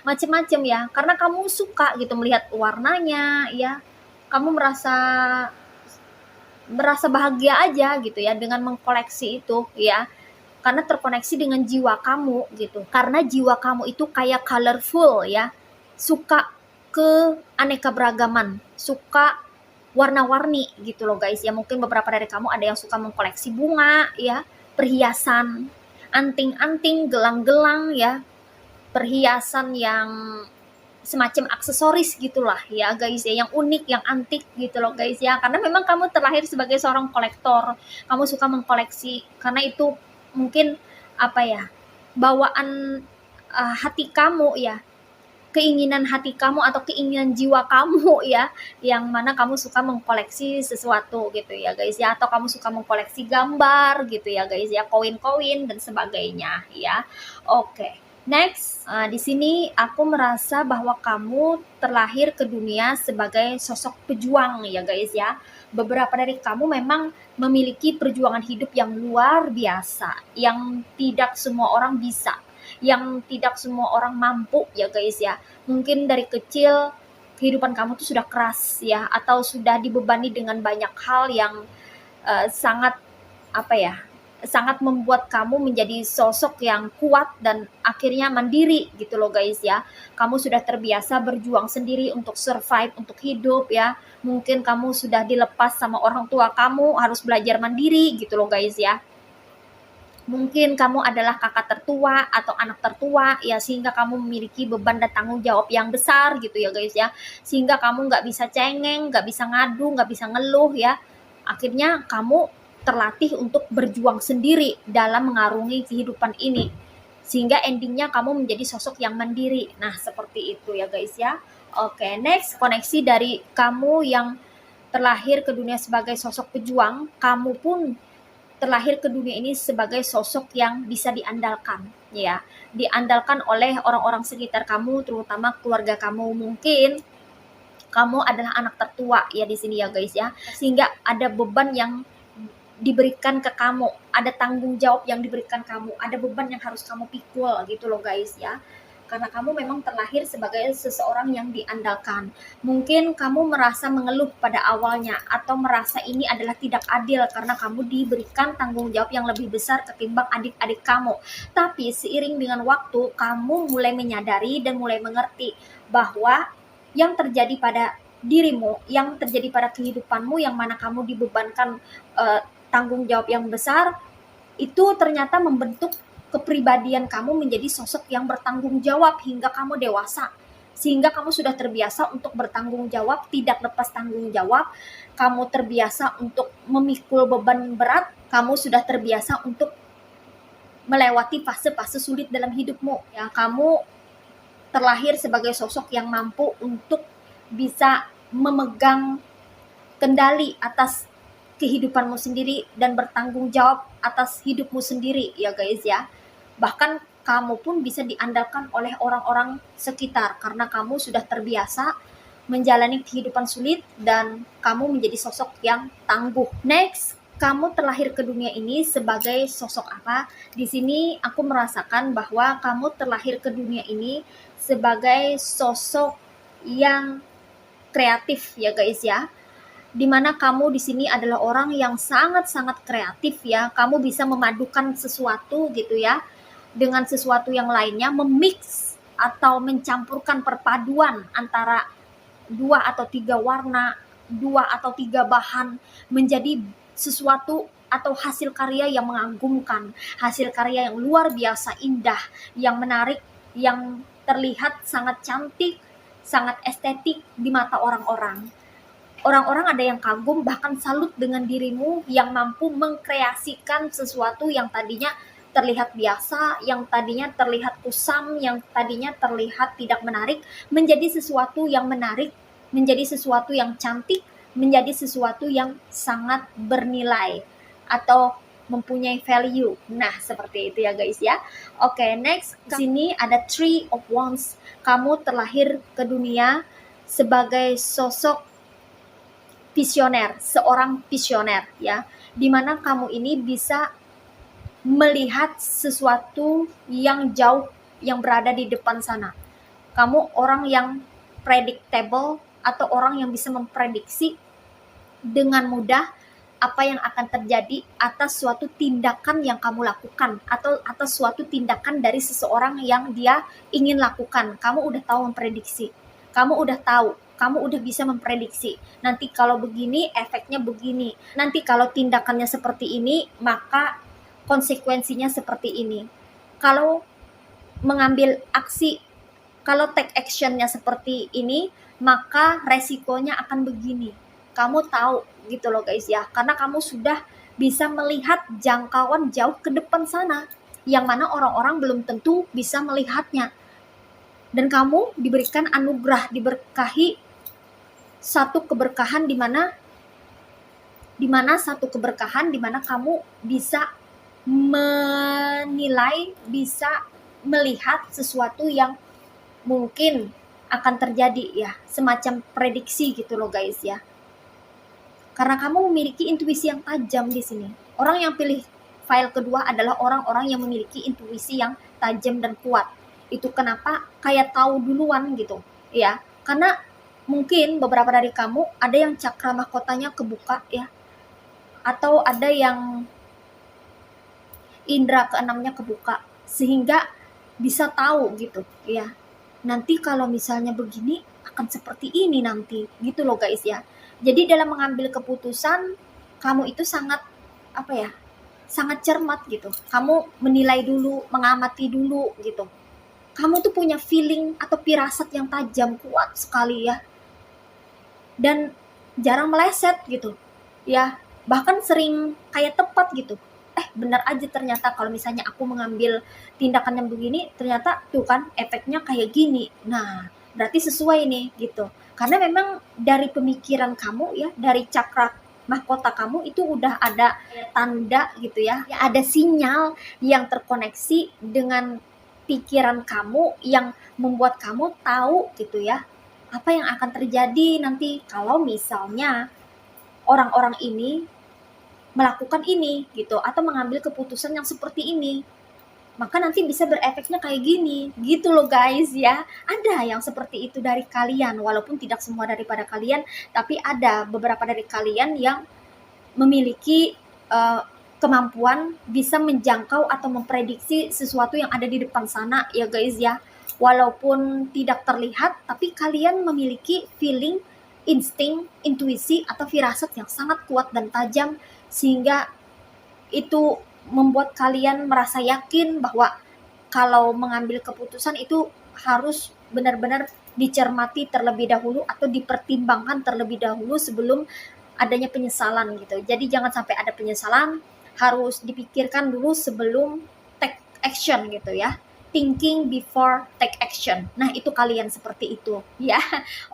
macem-macem ya, karena kamu suka gitu melihat warnanya ya, kamu merasa bahagia aja gitu ya dengan mengkoleksi itu ya, karena terkoneksi dengan jiwa kamu gitu, karena jiwa kamu itu kayak colorful ya, suka ke aneka beragaman, suka warna-warni gitu loh guys ya. Mungkin beberapa dari kamu ada yang suka mengkoleksi bunga ya, perhiasan, anting-anting, gelang-gelang ya, perhiasan yang semacam aksesoris gitulah ya guys ya, yang unik, yang antik gitu loh guys ya. Karena memang kamu terlahir sebagai seorang kolektor, kamu suka mengkoleksi karena itu mungkin apa ya, bawaan hati kamu ya, keinginan hati kamu atau keinginan jiwa kamu ya, yang mana kamu suka mengkoleksi sesuatu gitu ya guys ya, atau kamu suka mengkoleksi gambar gitu ya guys ya, koin-koin dan sebagainya ya. Oke. Next, di sini aku merasa bahwa kamu terlahir ke dunia sebagai sosok pejuang ya guys ya. Beberapa dari kamu memang memiliki perjuangan hidup yang luar biasa, yang tidak semua orang bisa, yang tidak semua orang mampu ya guys ya. Mungkin dari kecil kehidupan kamu tuh sudah keras ya, atau sudah dibebani dengan banyak hal yang sangat apa ya, sangat membuat kamu menjadi sosok yang kuat dan akhirnya mandiri gitu loh guys ya. Kamu sudah terbiasa berjuang sendiri untuk survive, untuk hidup ya. Mungkin kamu sudah dilepas sama orang tua kamu, harus belajar mandiri gitu loh guys ya. Mungkin kamu adalah kakak tertua atau anak tertua ya, sehingga kamu memiliki beban dan tanggung jawab yang besar gitu ya guys ya. Sehingga kamu nggak bisa cengeng, nggak bisa ngadu, nggak bisa ngeluh ya. Akhirnya kamu terlatih untuk berjuang sendiri dalam mengarungi kehidupan ini, sehingga endingnya kamu menjadi sosok yang mandiri. Nah seperti itu ya guys ya. Oke, next, koneksi dari kamu yang terlahir ke dunia sebagai sosok pejuang, kamu pun terlahir ke dunia ini sebagai sosok yang bisa diandalkan ya, diandalkan oleh orang-orang sekitar kamu, terutama keluarga kamu. Mungkin kamu adalah anak tertua ya di sini ya guys ya, sehingga ada beban yang diberikan ke kamu, ada tanggung jawab yang diberikan kamu, ada beban yang harus kamu pikul gitu loh guys ya. Karena kamu memang terlahir sebagai seseorang yang diandalkan. Mungkin kamu merasa mengeluh pada awalnya, atau merasa ini adalah tidak adil karena kamu diberikan tanggung jawab yang lebih besar ketimbang adik-adik kamu. Tapi seiring dengan waktu, kamu mulai menyadari dan mulai mengerti bahwa yang terjadi pada dirimu, yang terjadi pada kehidupanmu, yang mana kamu dibebankan tanggung jawab yang besar, itu ternyata membentuk kepribadian kamu menjadi sosok yang bertanggung jawab hingga kamu dewasa, sehingga kamu sudah terbiasa untuk bertanggung jawab, tidak lepas tanggung jawab, kamu terbiasa untuk memikul beban berat, kamu sudah terbiasa untuk melewati fase-fase sulit dalam hidupmu ya. Kamu terlahir sebagai sosok yang mampu untuk bisa memegang kendali atas kehidupanmu sendiri dan bertanggung jawab atas hidupmu sendiri ya guys ya. Bahkan kamu pun bisa diandalkan oleh orang-orang sekitar karena kamu sudah terbiasa menjalani kehidupan sulit dan kamu menjadi sosok yang tangguh. Next, kamu terlahir ke dunia ini sebagai sosok apa? Di sini aku merasakan bahwa kamu terlahir ke dunia ini sebagai sosok yang kreatif ya guys ya, dimana kamu di sini adalah orang yang sangat-sangat kreatif ya. Kamu bisa memadukan sesuatu gitu ya dengan sesuatu yang lainnya, memix atau mencampurkan perpaduan antara 2 atau 3 warna, 2 atau 3 bahan menjadi sesuatu atau hasil karya yang mengagumkan, hasil karya yang luar biasa indah, yang menarik, yang terlihat sangat cantik, sangat estetik di mata orang-orang. Orang-orang ada yang kagum, bahkan salut dengan dirimu yang mampu mengkreasikan sesuatu yang tadinya terlihat biasa, yang tadinya terlihat kusam, yang tadinya terlihat tidak menarik, menjadi sesuatu yang menarik, menjadi sesuatu yang cantik, menjadi sesuatu yang sangat bernilai atau mempunyai value. Nah, seperti itu ya guys ya. Oke, next. Di sini ada Three of Wands. Kamu terlahir ke dunia sebagai sosok visioner, seorang visioner ya, dimana kamu ini bisa melihat sesuatu yang jauh yang berada di depan sana. Kamu orang yang predictable atau orang yang bisa memprediksi dengan mudah apa yang akan terjadi atas suatu tindakan yang kamu lakukan atau atas suatu tindakan dari seseorang yang dia ingin lakukan. Kamu udah tahu memprediksi, kamu udah tahu kamu udah bisa memprediksi. Nanti kalau begini, efeknya begini. Nanti kalau tindakannya seperti ini, maka konsekuensinya seperti ini. Kalau mengambil aksi, kalau take actionnya seperti ini, maka resikonya akan begini. Kamu tahu gitu loh guys ya, karena kamu sudah bisa melihat jangkauan jauh ke depan sana, yang mana orang-orang belum tentu bisa melihatnya. Dan kamu diberikan anugerah, diberkahi satu keberkahan di mana kamu bisa menilai, bisa melihat sesuatu yang mungkin akan terjadi ya, semacam prediksi gitu loh guys ya. Karena kamu memiliki intuisi yang tajam di sini. Orang yang pilih file kedua adalah orang-orang yang memiliki intuisi yang tajam dan kuat. Itu kenapa kayak tahu duluan gitu ya. Karena mungkin beberapa dari kamu ada yang cakra mahkotanya kebuka ya, atau ada yang indera keenamnya kebuka, sehingga bisa tahu gitu ya, nanti kalau misalnya begini akan seperti ini nanti gitu loh guys ya. Jadi dalam mengambil keputusan kamu itu sangat sangat cermat gitu. Kamu menilai dulu, mengamati dulu gitu. Kamu tuh punya feeling atau firasat yang tajam, kuat sekali ya, dan jarang meleset gitu ya, bahkan sering kayak tepat gitu. Benar aja ternyata kalau misalnya aku mengambil tindakan yang begini, ternyata tuh kan efeknya kayak gini. Nah, berarti sesuai nih gitu. Karena memang dari pemikiran kamu ya, dari cakra mahkota kamu itu udah ada tanda gitu ya, ada sinyal yang terkoneksi dengan pikiran kamu yang membuat kamu tahu gitu ya, apa yang akan terjadi nanti kalau misalnya orang-orang ini melakukan ini gitu, atau mengambil keputusan yang seperti ini, maka nanti bisa berefeknya kayak gini gitu loh guys ya. Ada yang seperti itu dari kalian, walaupun tidak semua daripada kalian, tapi ada beberapa dari kalian yang memiliki kemampuan bisa menjangkau atau memprediksi sesuatu yang ada di depan sana ya guys ya. Walaupun tidak terlihat, tapi kalian memiliki feeling, insting, intuisi atau firasat yang sangat kuat dan tajam, sehingga itu membuat kalian merasa yakin bahwa kalau mengambil keputusan itu harus benar-benar dicermati terlebih dahulu atau dipertimbangkan terlebih dahulu sebelum adanya penyesalan gitu. Jadi jangan sampai ada penyesalan, harus dipikirkan dulu sebelum take action gitu ya. Thinking before take action. Nah, itu kalian seperti itu ya.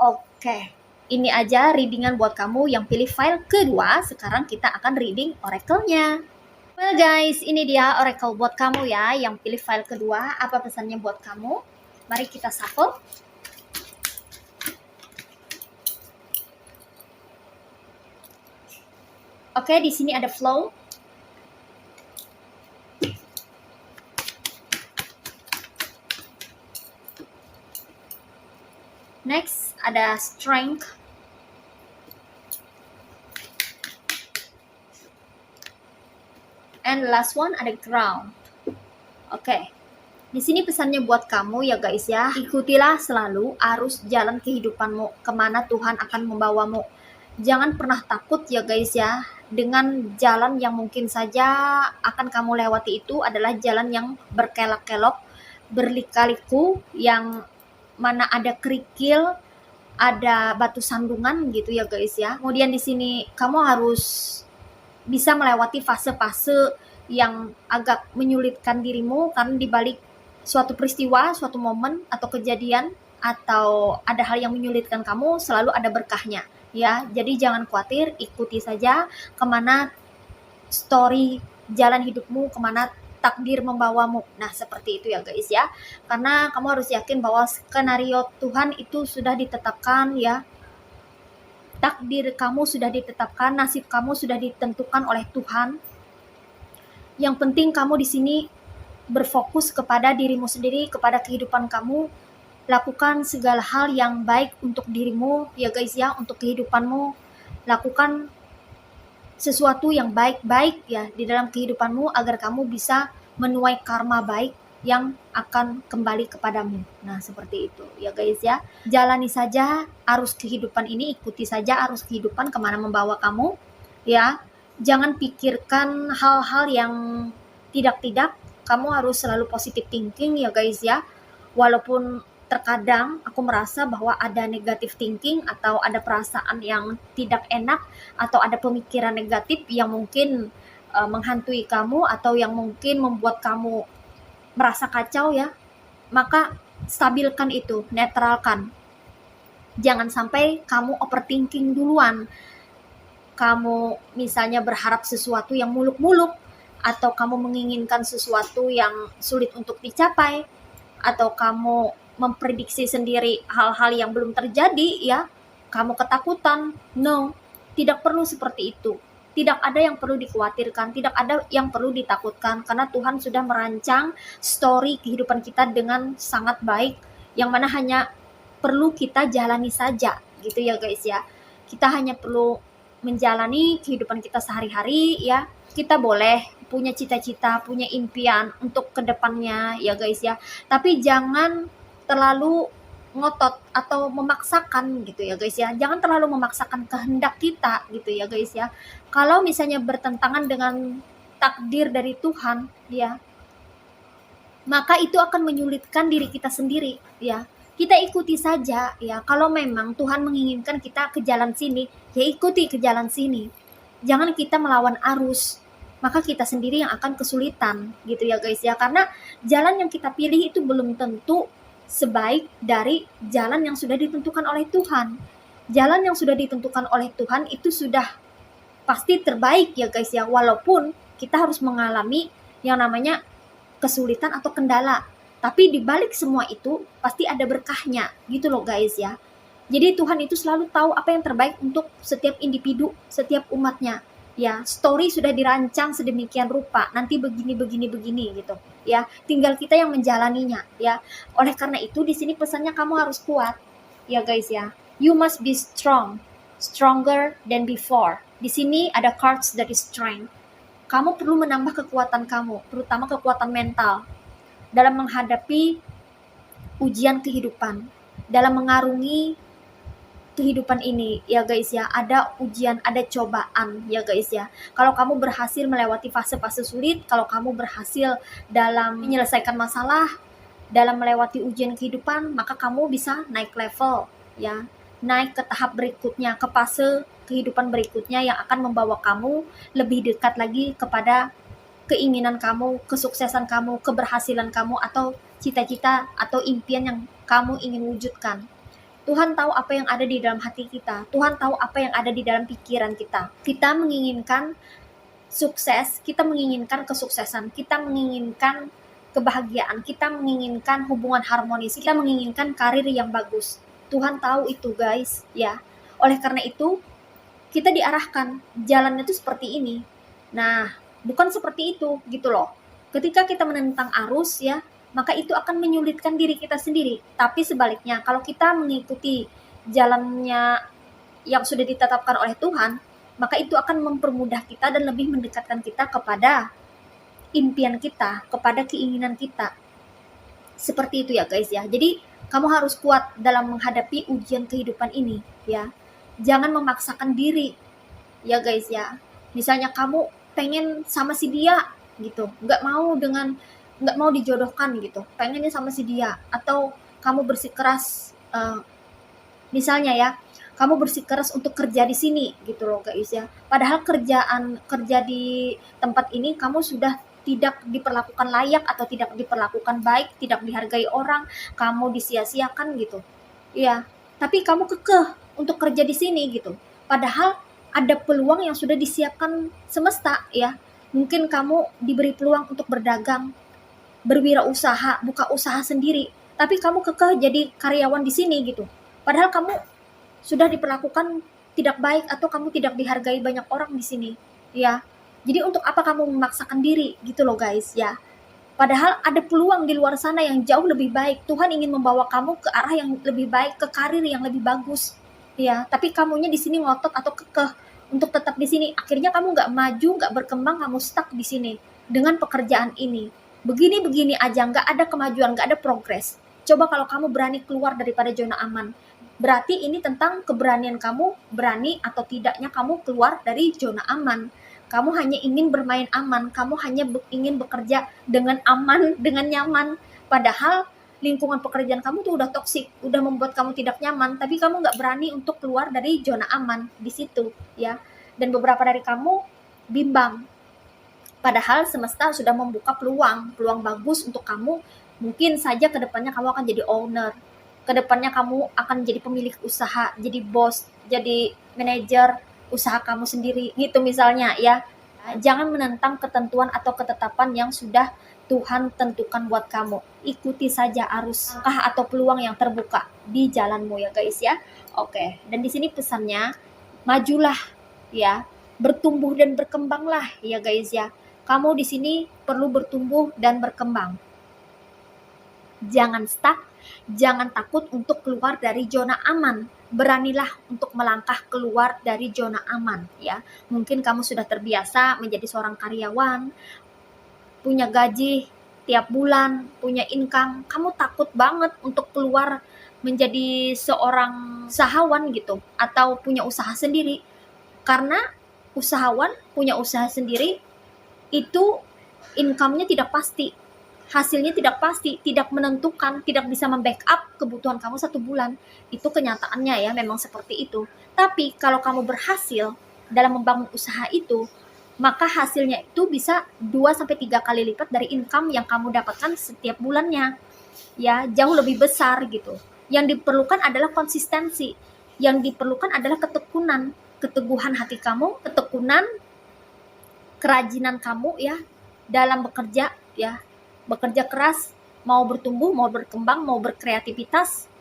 Oke. Ini aja readingan buat kamu yang pilih file kedua. Sekarang kita akan reading oracle-nya. Well guys, ini dia oracle buat kamu ya yang pilih file kedua. Apa pesannya buat kamu? Mari kita shuffle. Oke, di sini ada flow. Next, ada strength. And last one ada ground. Oke. Di sini pesannya buat kamu ya guys ya. Ikutilah selalu arus jalan kehidupanmu, kemana Tuhan akan membawamu. Jangan pernah takut ya guys ya, dengan jalan yang mungkin saja akan kamu lewati itu adalah jalan yang berkelok-kelok, berlika-liku, yang mana ada kerikil, ada batu sandungan gitu ya guys ya. Kemudian di sini kamu harus bisa melewati fase-fase yang agak menyulitkan dirimu, karena di balik suatu peristiwa, suatu momen atau kejadian atau ada hal yang menyulitkan kamu, selalu ada berkahnya ya. Jadi jangan khawatir, ikuti saja kemana story jalan hidupmu, kemana takdir membawamu. Nah, seperti itu ya guys ya. Karena kamu harus yakin bahwa skenario Tuhan itu sudah ditetapkan ya. Takdir kamu sudah ditetapkan, nasib kamu sudah ditentukan oleh Tuhan. Yang penting kamu di sini berfokus kepada dirimu sendiri, kepada kehidupan kamu. Lakukan segala hal yang baik untuk dirimu ya guys ya, untuk kehidupanmu. Lakukan sesuatu yang baik-baik ya di dalam kehidupanmu agar kamu bisa menuai karma baik yang akan kembali kepadamu. Nah, seperti itu ya guys ya. Jalani saja arus kehidupan ini, ikuti saja arus kehidupan kemana membawa kamu ya. Jangan pikirkan hal-hal yang tidak-tidak, kamu harus selalu positive thinking ya guys ya. Walaupun terkadang aku merasa bahwa ada negative thinking atau ada perasaan yang tidak enak atau ada pemikiran negatif yang mungkin menghantui kamu atau yang mungkin membuat kamu merasa kacau ya, maka stabilkan itu, netralkan. Jangan sampai kamu overthinking duluan. Kamu misalnya berharap sesuatu yang muluk-muluk, atau kamu menginginkan sesuatu yang sulit untuk dicapai, atau kamu memprediksi sendiri hal-hal yang belum terjadi ya, kamu ketakutan. No, tidak perlu seperti itu. Tidak ada yang perlu dikhawatirkan, tidak ada yang perlu ditakutkan, karena Tuhan sudah merancang story kehidupan kita dengan sangat baik, yang mana hanya perlu kita jalani saja gitu ya guys ya. Kita hanya perlu menjalani kehidupan kita sehari-hari ya. Kita boleh punya cita-cita, punya impian untuk kedepannya ya guys ya, tapi jangan terlalu ngotot atau memaksakan gitu ya guys ya. Jangan terlalu memaksakan kehendak kita gitu ya guys ya. Kalau misalnya bertentangan dengan takdir dari Tuhan ya, maka itu akan menyulitkan diri kita sendiri ya. Kita ikuti saja ya. Kalau memang Tuhan menginginkan kita ke jalan sini, ya ikuti ke jalan sini. Jangan kita melawan arus, maka kita sendiri yang akan kesulitan gitu ya guys ya. Karena jalan yang kita pilih itu belum tentu sebaik dari jalan yang sudah ditentukan oleh Tuhan. Jalan yang sudah ditentukan oleh Tuhan itu sudah pasti terbaik ya guys ya. Walaupun kita harus mengalami yang namanya kesulitan atau kendala, tapi di balik semua itu pasti ada berkahnya gitu loh guys ya. Jadi Tuhan itu selalu tahu apa yang terbaik untuk setiap individu, setiap umatnya. Ya, story sudah dirancang sedemikian rupa, nanti begini gitu ya. Tinggal kita yang menjalaninya ya. Oleh karena itu di sini pesannya kamu harus kuat ya guys ya. You must be strong, stronger than before. Di sini ada cards dari strength. Kamu perlu menambah kekuatan kamu, terutama kekuatan mental dalam menghadapi ujian kehidupan, dalam mengarungi kehidupan ini ya guys ya. Ada ujian, ada cobaan ya guys ya. Kalau kamu berhasil melewati fase-fase sulit, kalau kamu berhasil dalam menyelesaikan masalah, dalam melewati ujian kehidupan, maka kamu bisa naik level ya, naik ke tahap berikutnya, ke fase kehidupan berikutnya yang akan membawa kamu lebih dekat lagi kepada keinginan kamu, kesuksesan kamu, keberhasilan kamu, atau cita-cita atau impian yang kamu ingin wujudkan. Tuhan tahu apa yang ada di dalam hati kita. Tuhan tahu apa yang ada di dalam pikiran kita. Kita menginginkan sukses, kita menginginkan kesuksesan, kita menginginkan kebahagiaan, kita menginginkan hubungan harmonis, kita menginginkan karir yang bagus. Tuhan tahu itu guys ya. Oleh karena itu kita diarahkan jalannya itu seperti ini. Nah, bukan seperti itu gitu loh. Ketika kita menentang arus ya, maka itu akan menyulitkan diri kita sendiri. Tapi sebaliknya, kalau kita mengikuti jalannya yang sudah ditetapkan oleh Tuhan, maka itu akan mempermudah kita dan lebih mendekatkan kita kepada impian kita, kepada keinginan kita. Seperti itu ya guys ya. Jadi kamu harus kuat dalam menghadapi ujian kehidupan ini ya. Jangan memaksakan diri ya guys ya. Misalnya kamu pengen sama si dia gitu, nggak mau dijodohkan gitu, pengennya sama si dia, atau kamu bersikeras misalnya ya, kamu bersikeras untuk kerja di sini gitu loh guys ya. Padahal kerja di tempat ini kamu sudah tidak diperlakukan layak atau tidak diperlakukan baik, tidak dihargai orang, kamu disia-siakan gitu. Iya, tapi kamu kekeh untuk kerja di sini gitu. Padahal ada peluang yang sudah disiapkan semesta ya. Mungkin kamu diberi peluang untuk berdagang, berwirausaha, buka usaha sendiri, tapi kamu kekeh jadi karyawan di sini gitu. Padahal kamu sudah diperlakukan tidak baik atau kamu tidak dihargai banyak orang di sini, ya. Jadi untuk apa kamu memaksakan diri gitu loh guys ya. Padahal ada peluang di luar sana yang jauh lebih baik. Tuhan ingin membawa kamu ke arah yang lebih baik, ke karir yang lebih bagus, ya. Tapi kamunya di sini ngotot atau kekeh untuk tetap di sini. Akhirnya kamu nggak maju, nggak berkembang, kamu stuck di sini dengan pekerjaan ini. begini-begini aja, nggak ada kemajuan, nggak ada progres. Coba kalau kamu berani keluar daripada zona aman, berarti ini tentang keberanian kamu, berani atau tidaknya kamu keluar dari zona aman. Kamu hanya ingin bermain aman, kamu hanya ingin bekerja dengan aman, dengan nyaman. Padahal lingkungan pekerjaan kamu tuh udah toksik, udah membuat kamu tidak nyaman, tapi kamu nggak berani untuk keluar dari zona aman di situ, ya. Dan beberapa dari kamu bimbang. Padahal semesta sudah membuka peluang bagus untuk kamu. Mungkin saja kedepannya kamu akan jadi owner, kedepannya kamu akan jadi pemilik usaha, jadi bos, jadi manajer usaha kamu sendiri, gitu misalnya ya. Jangan menentang ketentuan atau ketetapan yang sudah Tuhan tentukan buat kamu. Ikuti saja arus langkah atau peluang yang terbuka di jalanmu ya guys ya. Oke, dan di sini pesannya, majulah ya, bertumbuh dan berkembanglah ya guys ya. Kamu di sini perlu bertumbuh dan berkembang. Jangan stuck, jangan takut untuk keluar dari zona aman. Beranilah untuk melangkah keluar dari zona aman ya. Mungkin kamu sudah terbiasa menjadi seorang karyawan, punya gaji tiap bulan, punya income, kamu takut banget untuk keluar menjadi seorang usahawan gitu, atau punya usaha sendiri. Karena usahawan punya usaha sendiri itu income-nya tidak pasti, hasilnya tidak pasti, tidak menentukan, tidak bisa membackup kebutuhan kamu 1 bulan. Itu kenyataannya ya, memang seperti itu. Tapi kalau kamu berhasil dalam membangun usaha itu, maka hasilnya itu bisa 2-3 kali lipat dari income yang kamu dapatkan setiap bulannya. Ya, jauh lebih besar gitu. Yang diperlukan adalah konsistensi. Yang diperlukan adalah ketekunan, keteguhan hati kamu, ketekunan, kerajinan kamu ya dalam bekerja ya, bekerja keras, mau bertumbuh, mau berkembang, mau berkreativitas,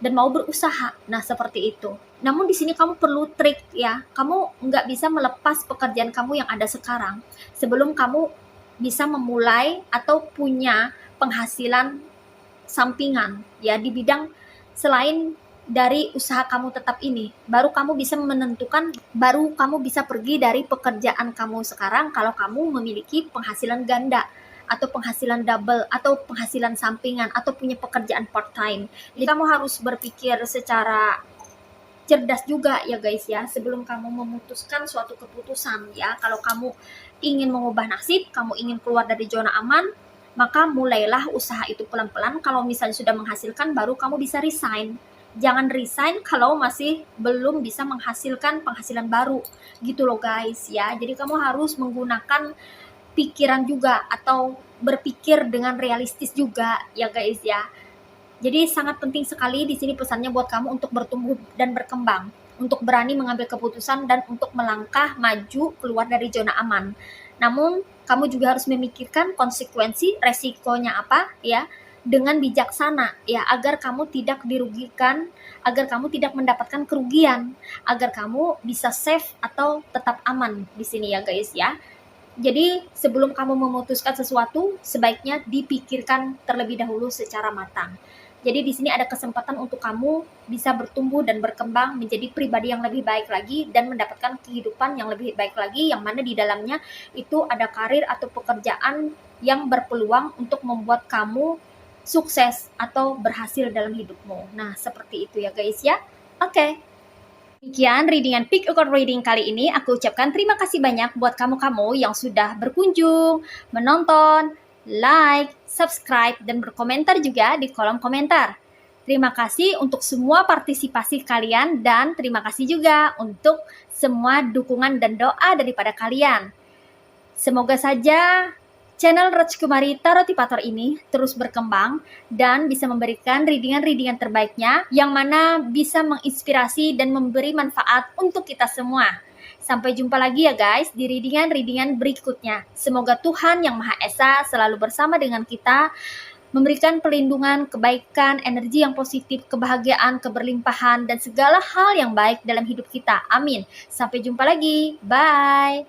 dan mau berusaha. Nah seperti itu. Namun di sini kamu perlu trik ya, kamu nggak bisa melepas pekerjaan kamu yang ada sekarang sebelum kamu bisa memulai atau punya penghasilan sampingan ya di bidang selain dari usaha kamu tetap ini. Baru kamu bisa menentukan, baru kamu bisa pergi dari pekerjaan kamu sekarang kalau kamu memiliki penghasilan ganda atau penghasilan double atau penghasilan sampingan atau punya pekerjaan part time. Jadi kamu harus berpikir secara cerdas juga ya guys ya sebelum kamu memutuskan suatu keputusan ya. Kalau kamu ingin mengubah nasib, kamu ingin keluar dari zona aman, maka mulailah usaha itu pelan-pelan. Kalau misalnya sudah menghasilkan, baru kamu bisa resign. Jangan resign kalau masih belum bisa menghasilkan penghasilan baru gitu loh guys ya. Jadi kamu harus menggunakan pikiran juga atau berpikir dengan realistis juga ya guys ya. Jadi sangat penting sekali di sini pesannya buat kamu untuk bertumbuh dan berkembang, untuk berani mengambil keputusan dan untuk melangkah maju keluar dari zona aman. Namun kamu juga harus memikirkan konsekuensi, resikonya apa ya, dengan bijaksana ya, agar kamu tidak dirugikan, agar kamu tidak mendapatkan kerugian, agar kamu bisa safe atau tetap aman di sini ya guys ya. Jadi sebelum kamu memutuskan sesuatu, sebaiknya dipikirkan terlebih dahulu secara matang. Jadi di sini ada kesempatan untuk kamu bisa bertumbuh dan berkembang menjadi pribadi yang lebih baik lagi dan mendapatkan kehidupan yang lebih baik lagi, yang mana di dalamnya itu ada karir atau pekerjaan yang berpeluang untuk membuat kamu sukses atau berhasil dalam hidupmu. Nah, seperti itu ya guys ya. Oke. Demikian readingan Pick a Card Reading kali ini. Aku ucapkan terima kasih banyak buat kamu-kamu yang sudah berkunjung, menonton, like, subscribe, dan berkomentar juga di kolom komentar. Terima kasih untuk semua partisipasi kalian dan terima kasih juga untuk semua dukungan dan doa daripada kalian. Semoga saja channel Rajkumari Tarotipator ini terus berkembang dan bisa memberikan readingan-readingan terbaiknya yang mana bisa menginspirasi dan memberi manfaat untuk kita semua. Sampai jumpa lagi ya guys di readingan-readingan berikutnya. Semoga Tuhan Yang Maha Esa selalu bersama dengan kita, memberikan perlindungan, kebaikan, energi yang positif, kebahagiaan, keberlimpahan, dan segala hal yang baik dalam hidup kita. Amin. Sampai jumpa lagi. Bye.